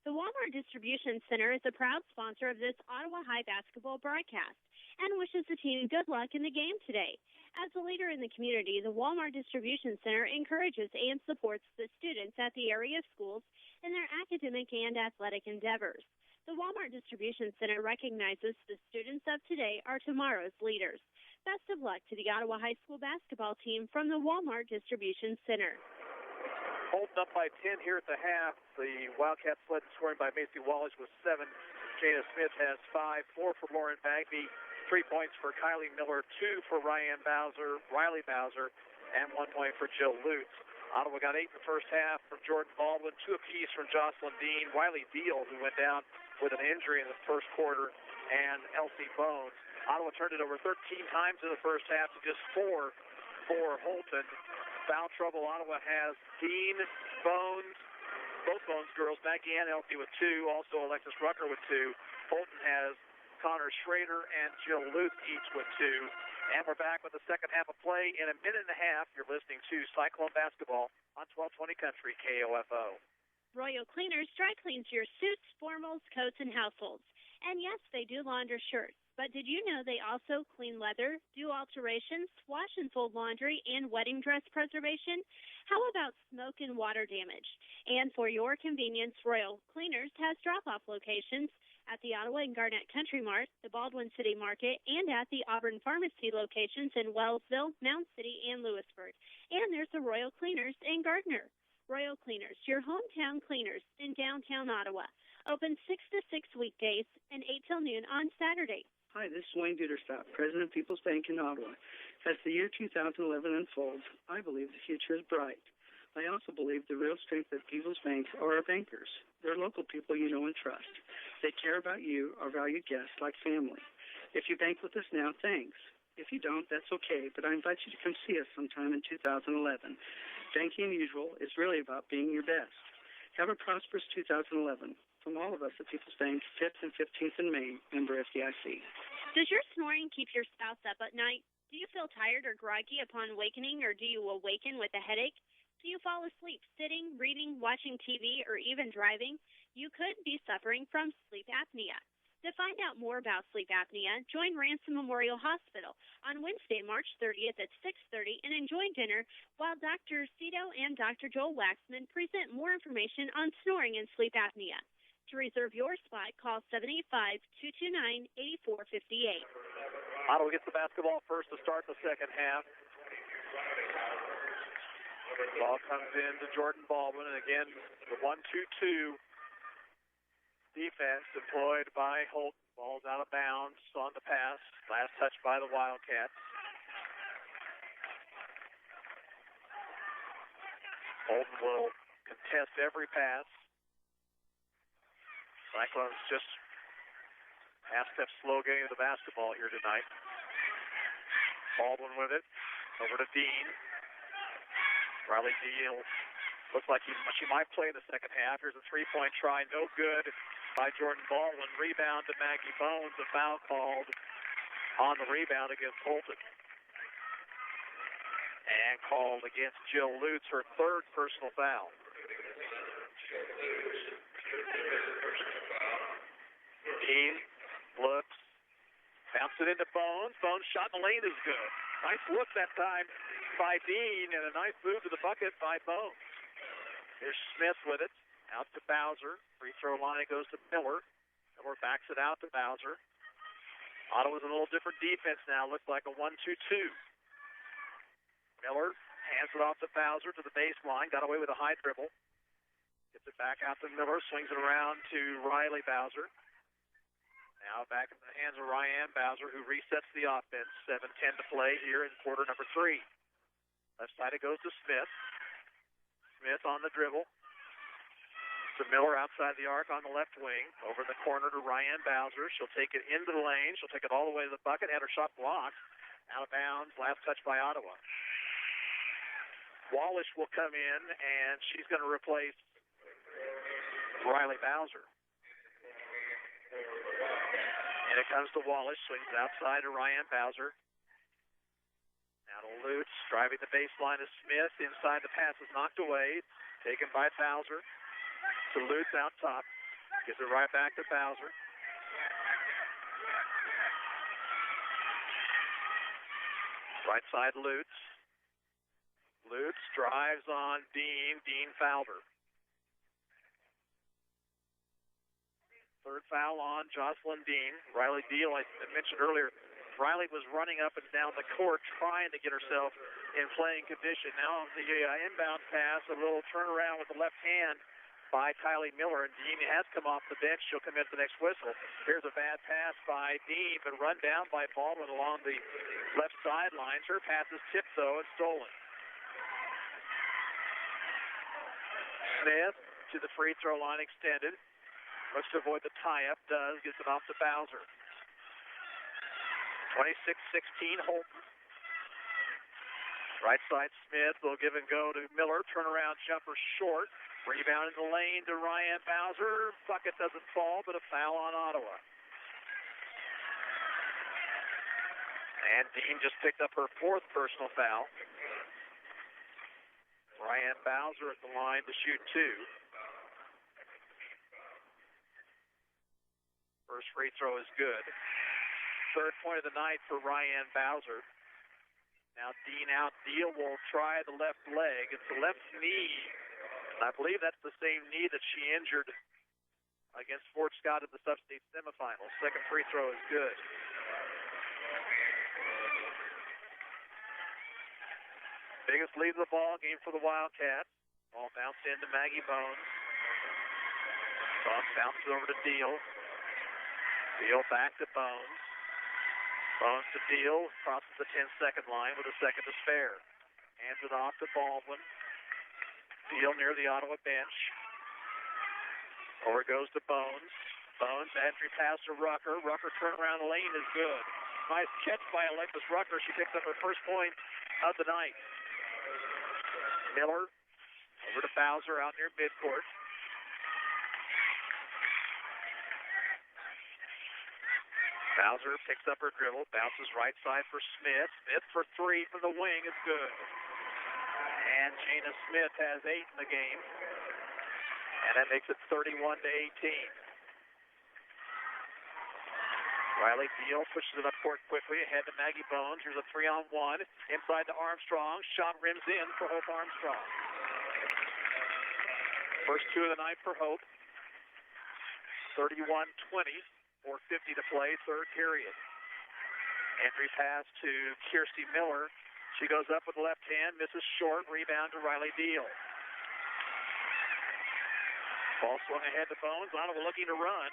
The Walmart Distribution Center is a proud sponsor of this Ottawa High basketball broadcast and wishes the team good luck in the game today. As a leader in the community, the Walmart Distribution Center encourages and supports the students at the area schools in their academic and athletic endeavors. The Walmart Distribution Center recognizes the students of today are tomorrow's leaders. Best of luck to the Ottawa High School basketball team from the Walmart Distribution Center. Holton up by 10 here at the half. The Wildcats led in scoring by Macy Wallace with 7. Jada Smith has 5, 4 for Lauren Bagby, 3 points for Kylie Miller, 2 for Riley Bowser, and 1 point for Jill Lutz. Ottawa got 8 in the first half from Jordan Baldwin, 2 apiece from Jocelyn Dean, Wiley Deal, who went down with an injury in the first quarter, and Elsie Bones. Ottawa turned it over 13 times in the first half to just 4 for Holton. Foul trouble, Ottawa has Dean, Bones, both Bones girls, Maggie and Elsie with 2, also Alexis Rucker with 2. Holton has Connor Schrader and Jill Luth each with 2. And we're back with the second half of play in a minute and a half. You're listening to Cyclone Basketball on 1220 Country KOFO. Royal Cleaners dry cleans your suits, formals, coats, and households. And yes, they do launder shirts. But did you know they also clean leather, do alterations, wash and fold laundry, and wedding dress preservation? How about smoke and water damage? And for your convenience, Royal Cleaners has drop-off locations at the Ottawa and Garnett Country Mart, the Baldwin City Market, and at the Auburn Pharmacy locations in Wellsville, Mount City, and Lewisburg. And there's the Royal Cleaners in Gardner. Royal Cleaners, your hometown cleaners in downtown Ottawa. Open 6 to 6 weekdays and 8 till noon on Saturday. Hi, this is Wayne Duderstadt, President of People's Bank in Ottawa. As the year 2011 unfolds, I believe the future is bright. I also believe the real strength of People's Bank are our bankers. They're local people you know and trust. They care about you, our valued guests, like family. If you bank with us now, thanks. If you don't, that's okay, but I invite you to come see us sometime in 2011. Banking usual is really about being your best. Have a prosperous 2011. From all of us at People's Bank, 5th and 15th in Maine, member FDIC. Does your snoring keep your spouse up at night? Do you feel tired or groggy upon awakening, or do you awaken with a headache? Do you fall asleep sitting, reading, watching TV, or even driving? You could be suffering from sleep apnea. To find out more about sleep apnea, join Ransom Memorial Hospital on Wednesday, March 30th at 6:30 and enjoy dinner while Dr. Cito and Dr. Joel Waxman present more information on snoring and sleep apnea. To reserve your spot, call 785-229-8458. Ottawa gets the basketball first to start the second half. Ball comes in to Jordan Baldwin, and again, the 1-2-2 defense deployed by Holton. Ball's out of bounds on the pass. Last touch by the Wildcats. Holton will contest every pass. Cyclones just half step slow getting to the basketball here tonight. Baldwin with it. Over to Dean. Riley Deal looks like she might play the second half. Here's a three-point try. No good by Jordan Baldwin. Rebound to Maggie Bones. A foul called on the rebound against Holton. And called against Jill Lutz, her third personal foul. Dean looks, bounce it into Bones. Bones shot in the lane is good. Nice look that time by Dean, and a nice move to the bucket by Bones. Here's Smith with it. Out to Bowser. Free throw line goes to Miller. Miller backs it out to Bowser. Ottawa's a little different defense now. Looks like a 1-2-2. Miller hands it off to Bowser to the baseline. Got away with a high dribble. Gets it back out to Miller. Swings it around to Riley Bowser. Now back in the hands of Ryan Bowser, who resets the offense. 7:10 to play here in quarter number 3. Left side it goes to Smith. Smith on the dribble. To Miller outside the arc on the left wing. Over the corner to Ryan Bowser. She'll take it into the lane. She'll take it all the way to the bucket. Had her shot blocked. Out of bounds. Last touch by Ottawa. Wallish will come in, and she's going to replace Riley Bowser. And it comes to Wallish. Swings outside to Ryan Bowser. Now to Lutz. Driving the baseline to Smith. Inside the pass is knocked away. Taken by Bowser. To Lutz out top. Gives it right back to Bowser. Right side Lutz. Lutz drives on Dean. Dean fouled her. Third foul on Jocelyn Dean. Riley Deal, I mentioned earlier, Riley was running up and down the court trying to get herself in playing condition. Now the inbound pass, a little turnaround with the left hand by Kylie Miller, and Dean has come off the bench. She'll come in for the next whistle. Here's a bad pass by Dean, but run down by Baldwin along the left sidelines. Her pass is tipped, though, and stolen. Smith to the free throw line extended. Looks to avoid the tie-up. Does. Gets it off to Bowser. 26-16 Holton. Right side Smith will give and go to Miller. Turnaround jumper short. Rebound in the lane to Ryan Bowser. Bucket doesn't fall, but a foul on Ottawa. And Dean just picked up her fourth personal foul. Ryan Bowser at the line to shoot 2. First free throw is good. Third point of the night for Ryan Bowser. Now Dean out. Deal will try the left leg. It's the left knee. I believe that's the same knee that she injured against Fort Scott in the sub-state semifinals. Second free throw is good. Biggest lead of the ball game for the Wildcats. Ball bounced into Maggie Bones. Bounces over to Deal. Deal back to Bones. Bones to Deal. Crosses the 10-second line with a second to spare. Hands it off to Baldwin. Deal near the Ottawa bench. Over goes to Bones. Bones, entry pass to Rucker. Rucker turnaround lane is good. Nice catch by Alexis Rucker. She picks up her first point of the night. Miller over to Bowser out near midcourt. Bowser picks up her dribble, bounces right side for Smith. Smith for three from the wing is good. And Jana Smith has 8 in the game. And that makes it 31-18. Riley Deal pushes it up court quickly, ahead to Maggie Bones. Here's a 3-on-1. Inside to Armstrong. Shot rims in for Hope Armstrong. First two of the night for Hope. 31-20. 4:50 to play, third period. Entry pass to Kirsty Miller. She goes up with the left hand, misses short. Rebound to Riley Deal. Ball swung ahead to Bones. Ottawa looking to run.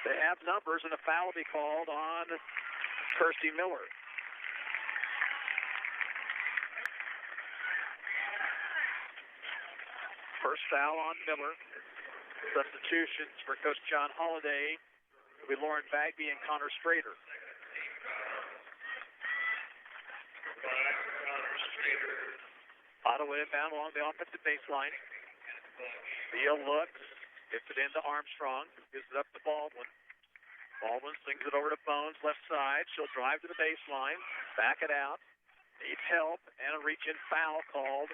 They have numbers, and a foul will be called on Kirsty Miller. First foul on Miller. Substitutions for Coach John Holliday will be Lauren Bagby and Connor Strader. Ottawa inbound along the offensive baseline. Beal looks, gets it into Armstrong, gives it up to Baldwin. Baldwin slings it over to Bones, left side. She'll drive to the baseline, back it out, needs help, and a reach-in foul called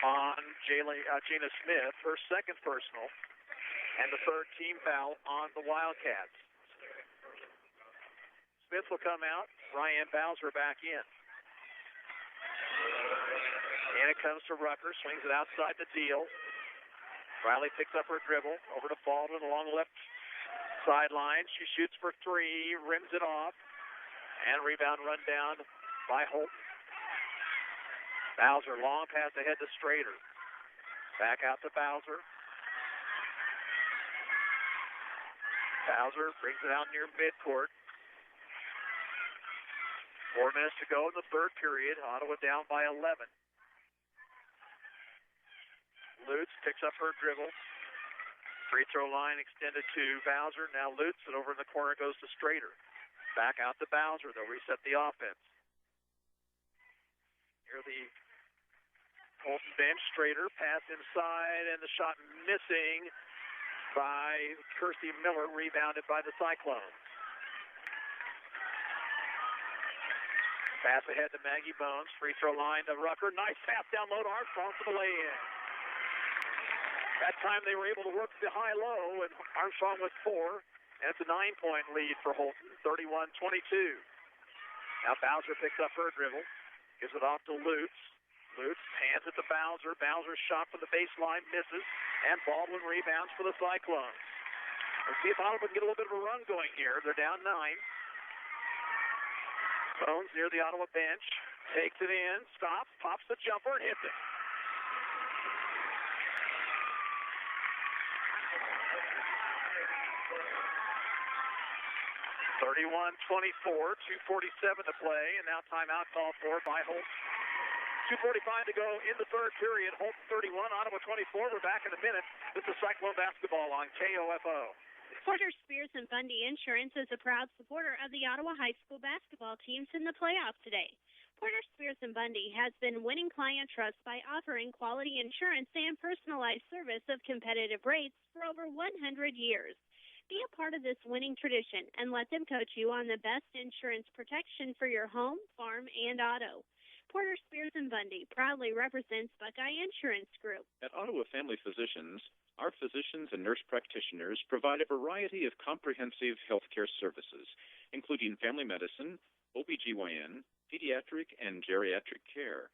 on Jana Smith, her second personal, and the third team foul on the Wildcats. Smith will come out, Ryan Bowser back in. And it comes to Rucker, swings it outside the Deal. Riley picks up her dribble, over to Baldwin along the left sideline. She shoots for three, rims it off, and rebound run down by Holton. Bowser, long pass ahead to Strader. Back out to Bowser. Bowser brings it out near midcourt. 4 minutes to go in the third period. Ottawa down by 11. Lutz picks up her dribble. Free throw line extended to Bowser. Now Lutz, and over in the corner goes to Strader. Back out to Bowser. They'll reset the offense. Here the Holton bench. Strader, pass inside, and the shot missing by Kirsty Miller, rebounded by the Cyclones. Pass ahead to Maggie Bones. Free throw line to Rucker. Nice pass down low to Armstrong for the lay-in. That time they were able to work the high-low, and Armstrong with 4. And it's a 9-point lead for Holton, 31-22. Now Bowser picks up her dribble. Gives it off to Lutz. Lutz hands it to Bowser. Bowser's shot from the baseline misses. And Baldwin rebounds for the Cyclones. Let's see if Ottawa can get a little bit of a run going here. They're down 9. Bones near the Ottawa bench. Takes it in. Stops. Pops the jumper and hits it. 31-24, 2:47 to play, and now timeout called for by Holt. 2:45 to go in the third period. Holt 31, Ottawa 24. We're back in a minute. This is Cyclone Basketball on KOFO. Porter Spears and Bundy Insurance is a proud supporter of the Ottawa High School basketball teams in the playoffs today. Porter Spears and Bundy has been winning client trust by offering quality insurance and personalized service of competitive rates for over 100 years. Be a part of this winning tradition and let them coach you on the best insurance protection for your home, farm, and auto. Porter Spears and Bundy proudly represents Buckeye Insurance Group. At Ottawa Family Physicians, our physicians and nurse practitioners provide a variety of comprehensive healthcare services, including family medicine, OBGYN, pediatric, and geriatric care.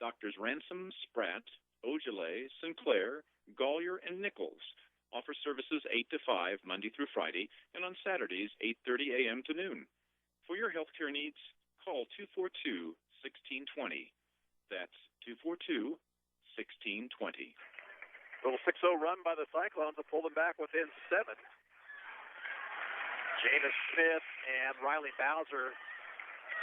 Doctors Ransom, Spratt, Ogilvy, Sinclair, Gollier, and Nichols offer services 8 to 5 Monday through Friday, and on Saturdays 8:30 a.m. to noon. For your healthcare needs, call 242-1620. That's 242-1620. Little 6-0 run by the Cyclones to pull them back within 7. Jana Smith and Riley Bowser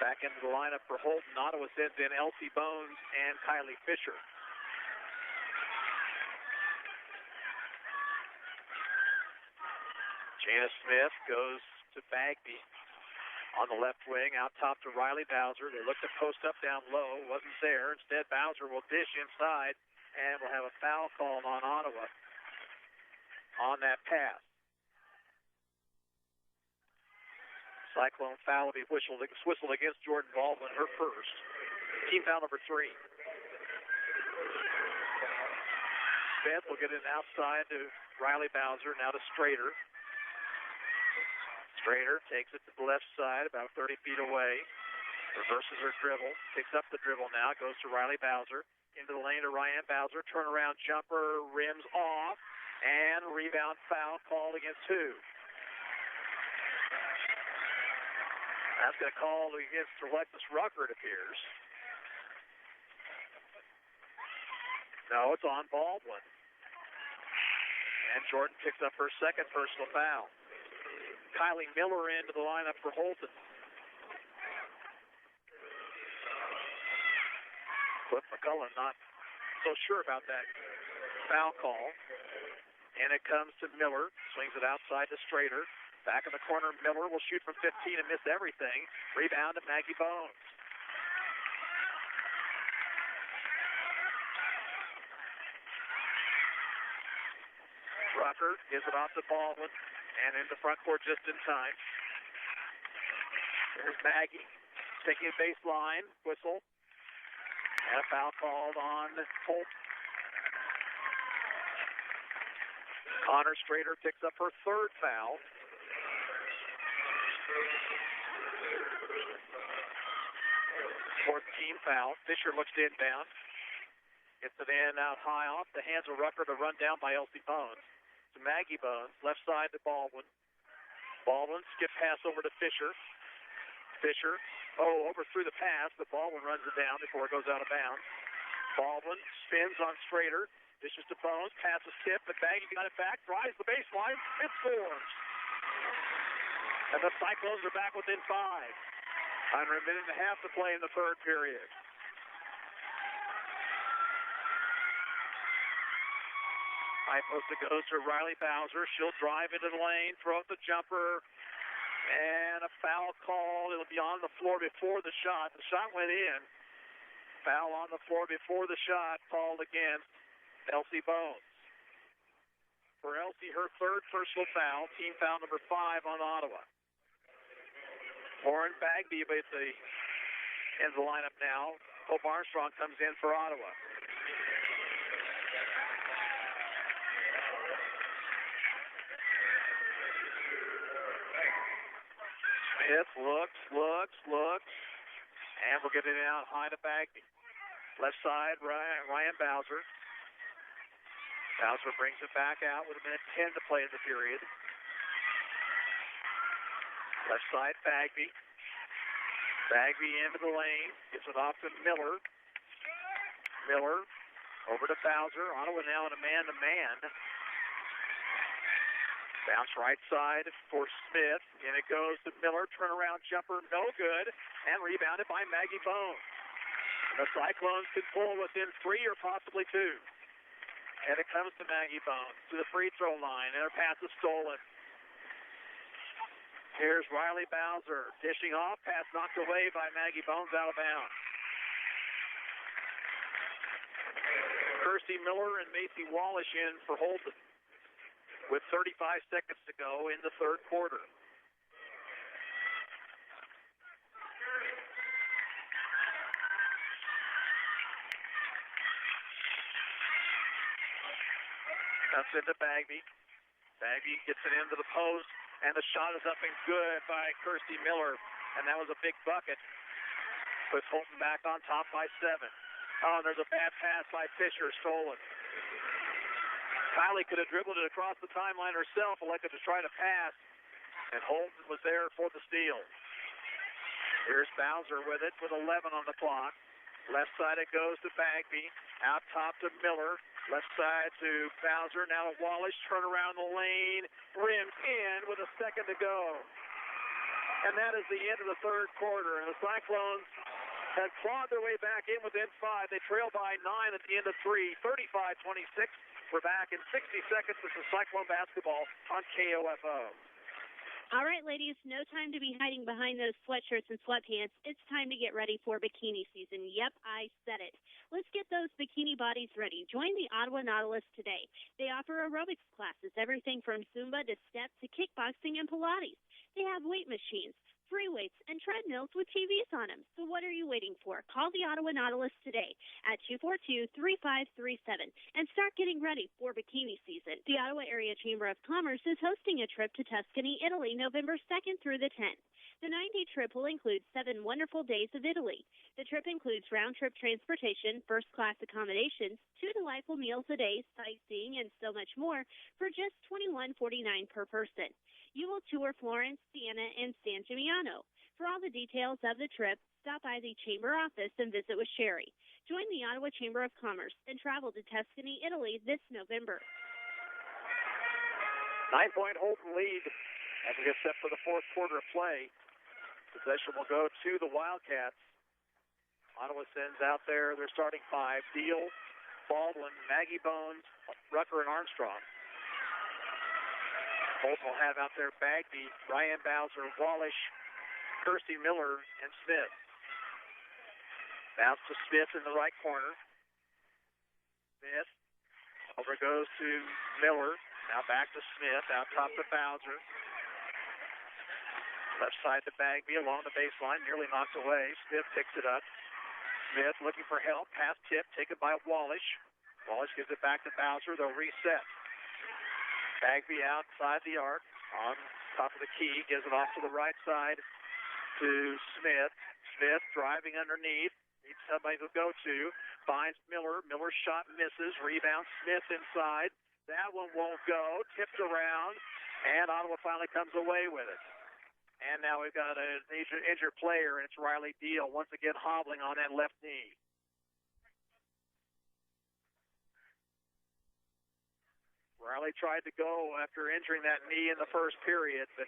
back into the lineup for Holton. Ottawa sends in Elsie Bones and Kylie Fisher. Jana Smith goes to Bagby on the left wing, out top to Riley Bowser. They look to post up down low. Wasn't there. Instead, Bowser will dish inside, and we'll have a foul called on Ottawa on that pass. Cyclone foul will be whistled against Jordan Baldwin, her first. Team foul number 3. Smith will get it outside to Riley Bowser, now to Strader. Strader takes it to the left side, about 30 feet away. Reverses her dribble, picks up the dribble now, goes to Riley Bowser. Into the lane to Ryan Bowser, turnaround jumper, rims off, and rebound foul called against who? That's going to call against Alexis Rucker, it appears. No, it's on Baldwin. And Jordan picks up her second personal foul. Kylie Miller into the lineup for Holton. Cliff McCullough not so sure about that foul call. And it comes to Miller. Swings it outside to Strader. Back in the corner, Miller will shoot from 15 and miss everything. Rebound to Maggie Bones. Rucker gives it off to Baldwin and into front court just in time. There's Maggie taking a baseline whistle. And a foul called on Holt. Connor Strader picks up her third foul. Fourth team foul. Fisher looks to inbound. Gets it in out high off the hands of Rucker. The run down by Elsie Bones. To Maggie Bones. Left side to Baldwin. Baldwin skip pass over to Fisher. Fisher overthrew the pass, but Baldwin runs it down before it goes out of bounds. Baldwin spins on Strader, dishes to Bones, passes tip, but Baggy got it back, drives the baseline, it scores. And the Cyclones are back within 5. Under a minute and a half to play in the third period. High post it goes to Riley Bowser. She'll drive into the lane, throw up the jumper. And a foul call. It'll be on the floor before the shot. The shot went in. Foul on the floor before the shot called against Elsie Bones. For Elsie, her third personal foul. Team foul number 5 on Ottawa. Lauren Bagby at the end of the lineup now. Hope Armstrong comes in for Ottawa. Smith looks, and we'll get it out high to Bagby. Left side, Ryan Bowser. Bowser brings it back out with a minute 10 to play in the period. Left side, Bagby. Bagby into the lane, gets it off to Miller. Miller over to Bowser. Ottawa now in a man-to-man. Bounce right side for Smith. And it goes to Miller. Turnaround jumper, no good. And rebounded by Maggie Bones. The Cyclones could pull within 3 or possibly 2. And it comes to Maggie Bones to the free throw line. And her pass is stolen. Here's Riley Bowser. Dishing off. Pass knocked away by Maggie Bones out of bounds. Kirsty Miller and Macy Wallish in for Holton, with 35 seconds to go in the third quarter. Comes into Bagby. Bagby gets it into the post, and the shot is up and good by Kirsty Miller, and that was a big bucket. Puts Holton back on top by 7. Oh, and there's a bad pass by Fisher, stolen. Kylie could have dribbled it across the timeline herself, elected to try to pass, and Holton was there for the steal. Here's Bowser with it with 11 on the clock. Left side it goes to Bagby. Out top to Miller. Left side to Bowser. Now to Wallace. Turn around the lane. Rim in with a second to go. And that is the end of the third quarter. And the Cyclones have clawed their way back in within 5. They trail by 9 at the end of 3. 35-26. We're back in 60 seconds. This is Cyclone basketball on KOFO. All right, ladies, no time to be hiding behind those sweatshirts and sweatpants. It's time to get ready for bikini season. Yep, I said it. Let's get those bikini bodies ready. Join the Ottawa Nautilus today. They offer aerobics classes, everything from Zumba to step to kickboxing and Pilates. They have weight machines, free weights, and treadmills with TVs on them. So what are you waiting for? Call the Ottawa Nautilus today at 242-3537 and start getting ready for bikini season. The Ottawa Area Chamber of Commerce is hosting a trip to Tuscany, Italy, November 2nd through the 10th. The 9-day trip will include 7 wonderful days of Italy. The trip includes round-trip transportation, first-class accommodations, 2 delightful meals a day, sightseeing, and so much more for just $21.49 per person. You will tour Florence, Siena, and San Gimignano. For all the details of the trip, stop by the Chamber office and visit with Sherry. Join the Ottawa Chamber of Commerce and travel to Tuscany, Italy this November. 9-point Holton lead as we get set for the fourth quarter of play. Possession will go to the Wildcats. Ottawa sends out there their starting 5. Deal, Baldwin, Maggie Bones, Rucker, and Armstrong. Holton will have out there Bagby, Ryan Bowser, Wallish, Kirsty Miller, and Smith. Bounce to Smith in the right corner. Smith. Over goes to Miller. Now back to Smith. Out top to Bowser. Left side to Bagby along the baseline. Nearly knocked away. Smith picks it up. Smith looking for help. Pass tip. Taken by Wallish. Wallish gives it back to Bowser. They'll reset. Bagby outside the arc, on top of the key, gives it off to the right side to Smith. Smith driving underneath, needs somebody to go to, finds Miller. Miller's shot misses, rebound Smith inside. That one won't go, tipped around, and Ottawa finally comes away with it. And now we've got an injured player, and it's Riley Deal, once again hobbling on that left knee. Riley tried to go after injuring that knee in the first period, but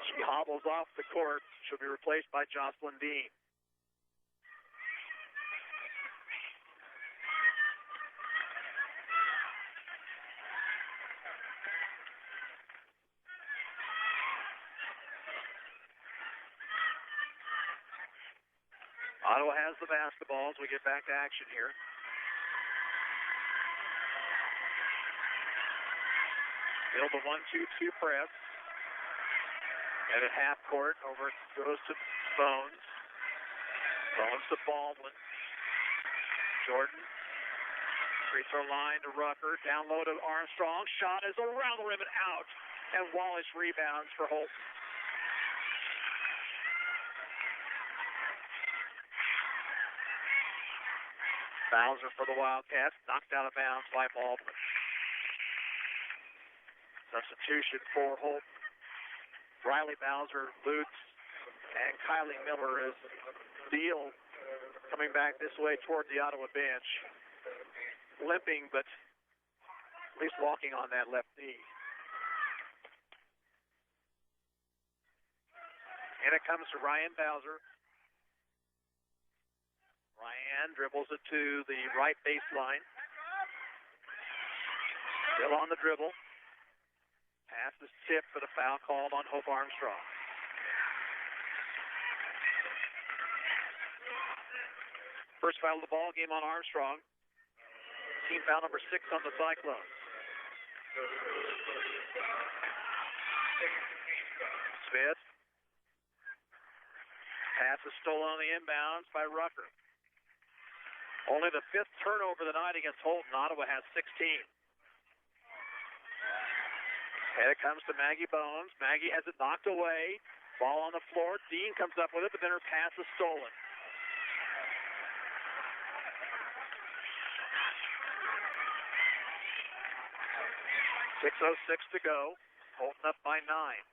she hobbles off the court. She'll be replaced by Jocelyn Dean. Ottawa has the basketball as we get back to action here. Build the 1-2-2 press. And at half court, over goes to Bones. Bones to Baldwin. Jordan. Free throw line to Rucker. Down low to Armstrong. Shot is around the rim and out. And Wallace rebounds for Holton. Bowser for the Wildcats. Knocked out of bounds by Baldwin. Substitution for Holton. Riley Bowser, Lutz, and Kylie Miller as Deal coming back this way toward the Ottawa bench. Limping, but at least walking on that left knee. And it comes to Ryan Bowser. Ryan dribbles it to the right baseline. Still on the dribble. Pass is tipped, but a foul called on Hope Armstrong. First foul of the ball game on Armstrong. Team foul number 6 on the Cyclones. Smith. Pass is stolen on the inbounds by Rucker. Only the 5th turnover of the night against Holton. Ottawa has 16. And it comes to Maggie Bones. Maggie has it knocked away. Ball on the floor. Dean comes up with it, but then her pass is stolen. .6:06 to go. Holton up by 9.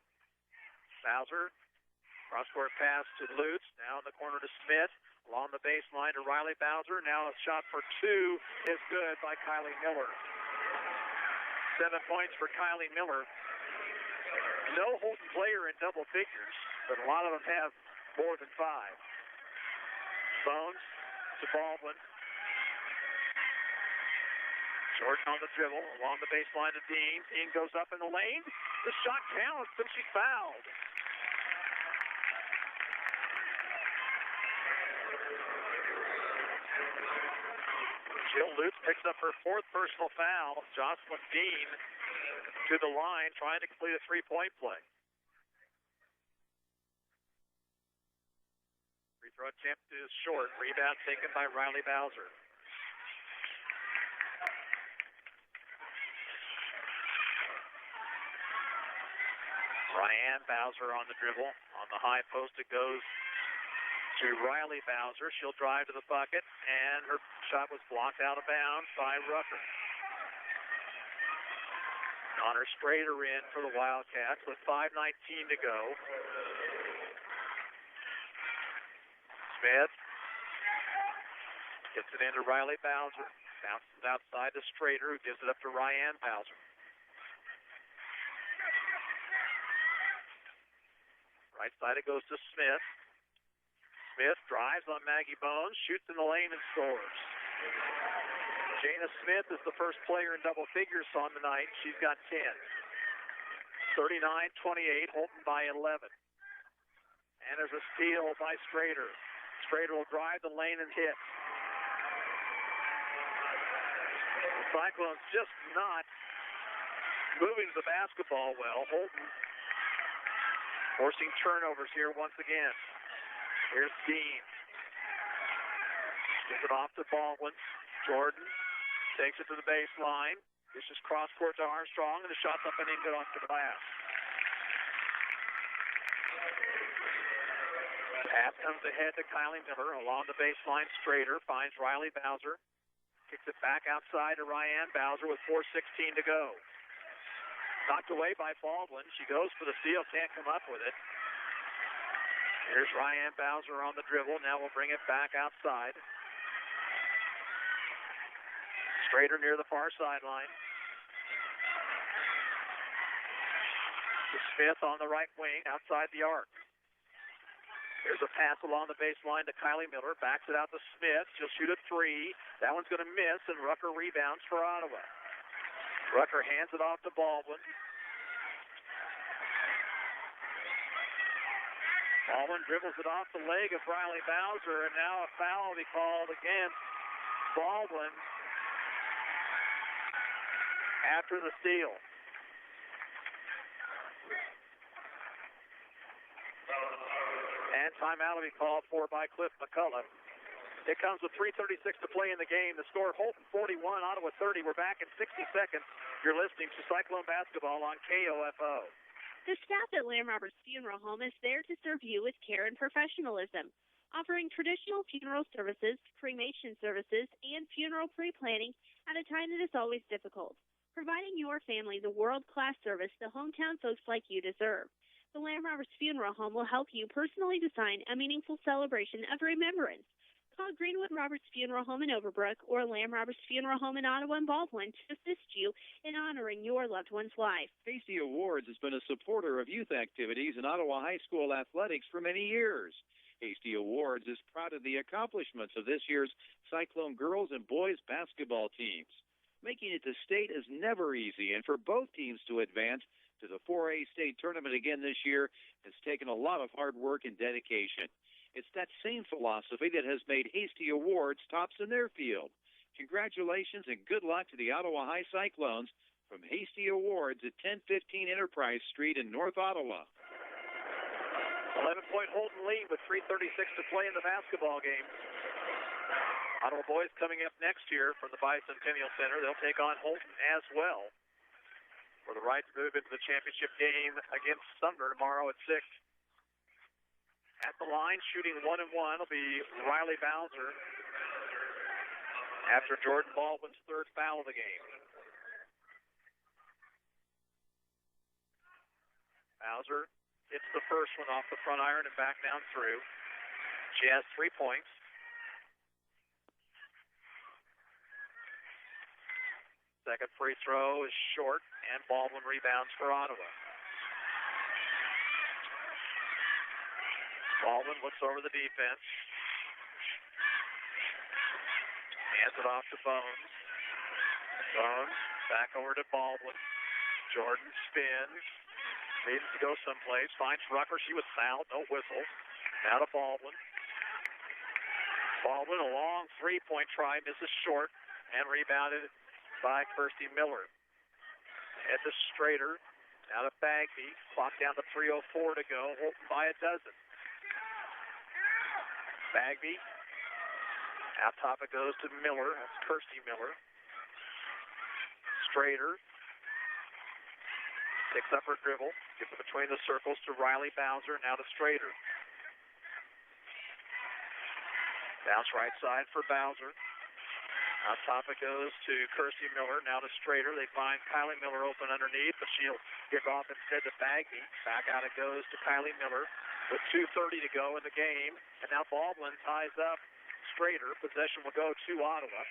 Bowser, cross-court pass to Lutz. Now in the corner to Smith. Along the baseline to Riley Bowser. Now a shot for 2 is good by Kylie Miller. 7 points for Kylie Miller. No Holton player in double figures, but a lot of them have more than 5. Bones to Baldwin. Jordan on the dribble, along the baseline to Dean. Dean goes up in the lane. The shot counts, but she fouled. Jill Lutz picks up her 4th personal foul. Jocelyn Dean to the line, trying to complete a 3-point play. Free throw attempt is short. Rebound taken by Riley Bowser. Ryan Bowser on the dribble. On the high post it goes to Riley Bowser. She'll drive to the bucket, and her shot was blocked out of bounds by Rucker. Connor Strader in for the Wildcats with 5:19 to go. Smith gets it into Riley Bowser. Bounces outside to Strader, who gives it up to Ryan Bowser. Right side it goes to Smith. Smith drives on Maggie Bones, shoots in the lane and scores. Jana Smith is the first player in double figures on the night. She's got 10. 39-28, Holton by 11. And there's a steal by Strader. Strader will drive the lane and hit. The Cyclones just not moving the basketball well. Holton forcing turnovers here once again. Here's Dean. Gets it off to Baldwin. Jordan takes it to the baseline. This is cross-court to Armstrong, and the shot's up and in, good off the glass. Pass comes ahead to Kylie Miller. Along the baseline, Strader finds Riley Bowser. Kicks it back outside to Ryan Bowser with 4:16 to go. Knocked away by Baldwin. She goes for the steal, can't come up with it. Here's Ryan Bowser on the dribble. Now we'll bring it back outside. Strader near the far sideline. To Smith on the right wing, outside the arc. Here's a pass along the baseline to Kylie Miller. Backs it out to Smith. She'll shoot a 3. That one's going to miss, and Rucker rebounds for Ottawa. Rucker hands it off to Baldwin. Baldwin dribbles it off the leg of Riley Bowser, and now a foul will be called against Baldwin after the steal. And timeout will be called for by Cliff McCullough. It comes with 3:36 to play in the game. The score, Holton 41, Ottawa 30. We're back in 60 seconds. You're listening to Cyclone Basketball on KOFO. The staff at Lamb Roberts Funeral Home is there to serve you with care and professionalism, offering traditional funeral services, cremation services, and funeral pre-planning at a time that is always difficult, providing your family the world-class service the hometown folks like you deserve. The Lamb Roberts Funeral Home will help you personally design a meaningful celebration of remembrance. Call Greenwood Roberts Funeral Home in Overbrook or Lamb Roberts Funeral Home in Ottawa and Baldwin to assist you in honoring your loved one's life. Hasty Awards has been a supporter of youth activities in Ottawa High School athletics for many years. Hasty Awards is proud of the accomplishments of this year's Cyclone girls and boys basketball teams. Making it to state is never easy, and for both teams to advance to the 4A state tournament again this year has taken a lot of hard work and dedication. It's that same philosophy that has made Hasty Awards tops in their field. Congratulations and good luck to the Ottawa High Cyclones from Hasty Awards at 1015 Enterprise Street in North Ottawa. 11-point Holton lead with 3:36 to play in the basketball game. Ottawa boys coming up next year from the Bicentennial Center. They'll take on Holton as well for the right to move into the championship game against Sumner tomorrow at 6. At the line, shooting 1-1 will be Riley Bowser after Jordan Baldwin's third foul of the game. Bowser hits the first one off the front iron and back down through. She has 3 points. Second free throw is short, and Baldwin rebounds for Ottawa. Baldwin looks over the defense. Hands it off to Bones. Bones back over to Baldwin. Jordan spins. Needs to go someplace. Finds Rucker. She was fouled. No whistle. Now to Baldwin. Baldwin, a long three-point try. Misses short and rebounded by Kirsty Miller. Head to Strader. Now to Bagby. Clock down to 3:04 to go. Holton by a dozen. Bagby. Out top it goes to Miller. That's Kirsty Miller. Strader. Picks up her dribble. Gets it between the circles to Riley Bowser. Now to Strader. Bounce right side for Bowser. Out top it goes to Kirsty Miller. Now to Strader. They find Kylie Miller open underneath, but she'll give off instead to Bagby. Back out it goes to Kylie Miller with 2:30 to go in the game. And now Baldwin ties up Strader. Possession will go to Ottawa.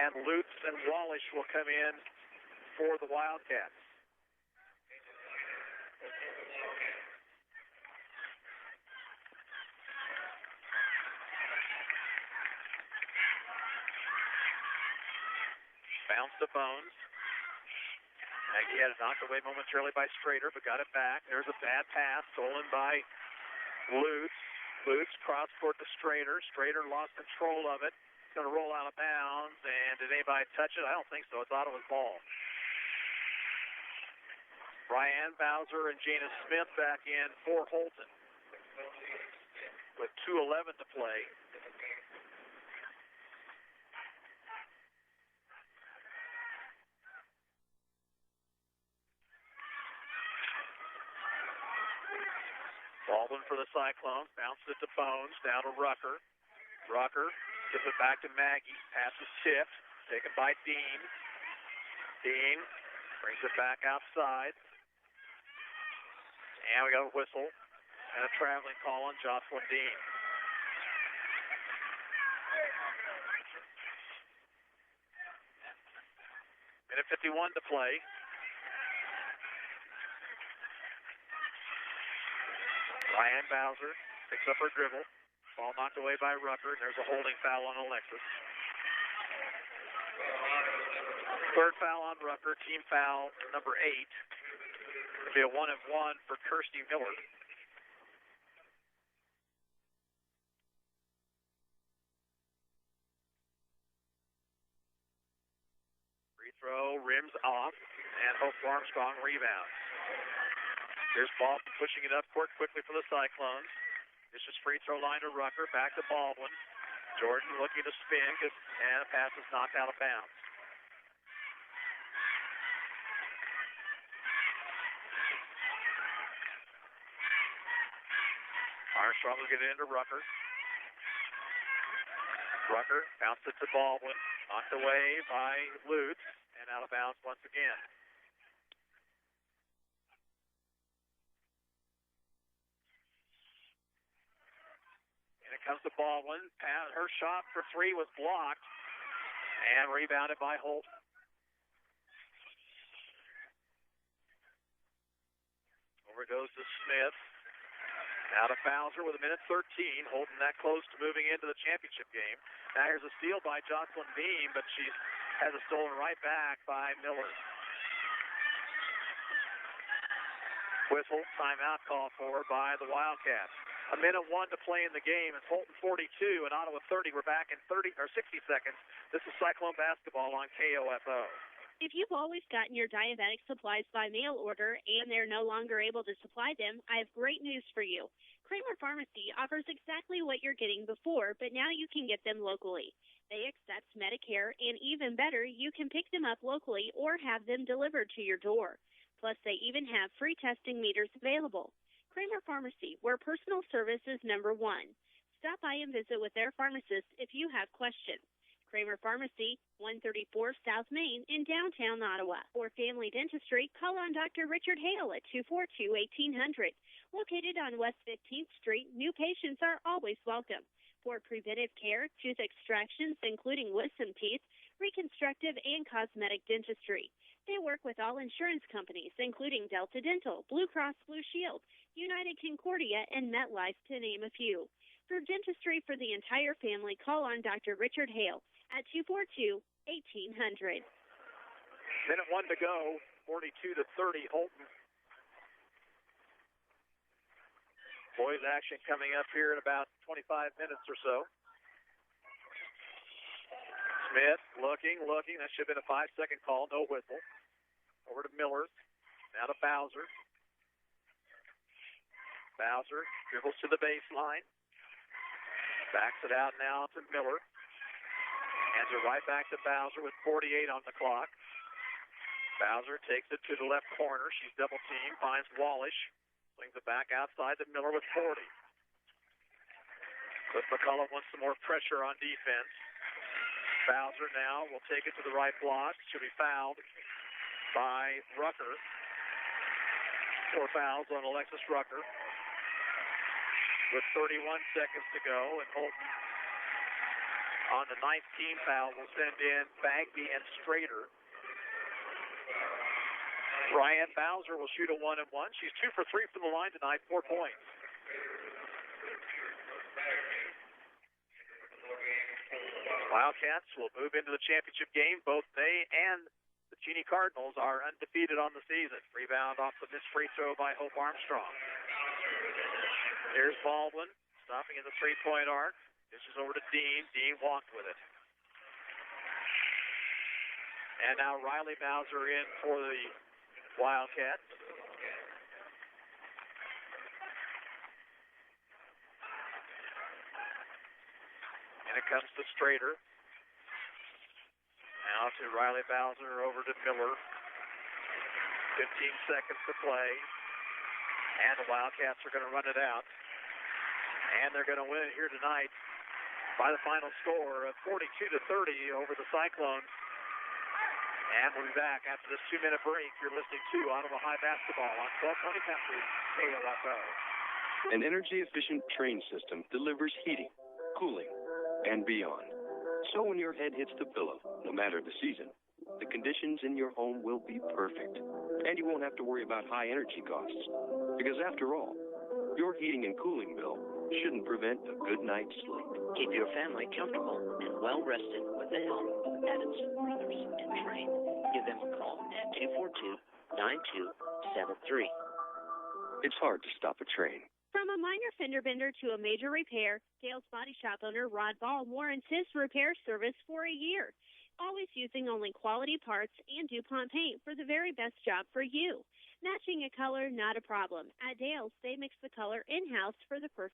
And Lutz and Wallish will come in for the Wildcats. Bounce to Bones. Maggie had it knocked away momentarily by Strader, but got it back. There's a bad pass stolen by Lutz. Lutz cross court to Strader. Strader lost control of it. It's going to roll out of bounds. And did anybody touch it? I don't think so. It's Ottawa's ball. Brian Bowser and Jana Smith back in for Holton with 2:11 to play. Baldwin for the Cyclones. Bounced it to Bones. Down to Rucker. Rucker gives it back to Maggie. Pass is tipped. Taken by Dean. Dean brings it back outside. And we got a whistle and a traveling call on Jocelyn Dean. Minute 51 to play. Ryan Bowser picks up her dribble. Ball knocked away by Rucker, and there's a holding foul on Alexis. Third foul on Rucker, team foul number 8. It'll be a 1-of-1 for Kirsty Miller. Free throw, rims off, and Hope Armstrong rebounds. Here's Ball pushing it up court quickly for the Cyclones. This is free throw line to Rucker, back to Baldwin. Jordan looking to spin, and a pass is knocked out of bounds. Armstrong will get it into Rucker. Rucker bounced it to Baldwin, knocked away by Lutz, and out of bounds once again. And it comes to Baldwin. Her shot for three was blocked and rebounded by Holt. Over goes to Smith. Now to Bowser with a minute 13, holding that close to moving into the championship game. Now here's a steal by Jocelyn Beam, but she has it stolen right back by Miller. Whistle, timeout call for by the Wildcats. A minute 1 to play in the game. It's Holton 42 and Ottawa 30. We're back in 60 seconds. This is Cyclone basketball on KOFO. If you've always gotten your diabetic supplies by mail order and they're no longer able to supply them, I have great news for you. Kramer Pharmacy offers exactly what you're getting before, but now you can get them locally. They accept Medicare, and even better, you can pick them up locally or have them delivered to your door. Plus, they even have free testing meters available. Kramer Pharmacy, where personal service is number one. Stop by and visit with their pharmacist if you have questions. Kramer Pharmacy, 134 South Main in downtown Ottawa. For family dentistry, call on Dr. Richard Hale at 242-1800. Located on West 15th Street, new patients are always welcome. For preventive care, tooth extractions, including wisdom teeth, reconstructive and cosmetic dentistry. They work with all insurance companies, including Delta Dental, Blue Cross Blue Shield, United Concordia, and MetLife, to name a few. For dentistry for the entire family, call on Dr. Richard Hale at 242-1800. Minute 1 to go, 42-30, Holton. Boys action coming up here in about 25 minutes or so. Smith looking. That should have been a 5-second call, no whistle. Over to Miller, now to Bowser. Bowser dribbles to the baseline. Backs it out now to Miller. Hands it right back to Bowser with 48 on the clock. Bowser takes it to the left corner. She's double teamed, finds Wallish. Swings it back outside to Miller with 40. Cliff McCullough wants some more pressure on defense. Bowser now will take it to the right block. She'll be fouled by Rucker. 4 fouls on Alexis Rucker. With 31 seconds to go, and Holton on the 9th team foul will send in Bagby and Strader. Ryan Bowser will shoot a 1-and-1. She's 2 for 3 from the line tonight, 4 points. Wildcats will move into the championship game. Both they and the Cheney Cardinals are undefeated on the season. Rebound off the missed free throw by Hope Armstrong. Here's Baldwin, stopping in the three-point arc. Dishes over to Dean. Dean walked with it. And now Riley Bowser in for the Wildcats. And it comes to Strader. Now to Riley Bowser, over to Miller. 15 seconds to play. And the Wildcats are going to run it out. And they're going to win it here tonight by the final score of 42-30 over the Cyclones. And we'll be back after this 2-minute break. You're listening to Ottawa High basketball on 1220 Country KOFO. An energy-efficient train system delivers heating, cooling, and beyond. So when your head hits the pillow, no matter the season, the conditions in your home will be perfect. And you won't have to worry about high energy costs. Because after all, your heating and cooling bill shouldn't prevent a good night's sleep. Keep your family comfortable and well-rested with the help of Adamson Brothers and Train. Give them a call at 242-9273. It's hard to stop a train. From a minor fender bender to a major repair, Dale's Body Shop owner Rod Ball warrants his repair service for a year. Always using only quality parts and DuPont paint for the very best job for you. Matching a color, not a problem. At Dale's, they mix the color in-house for the perfect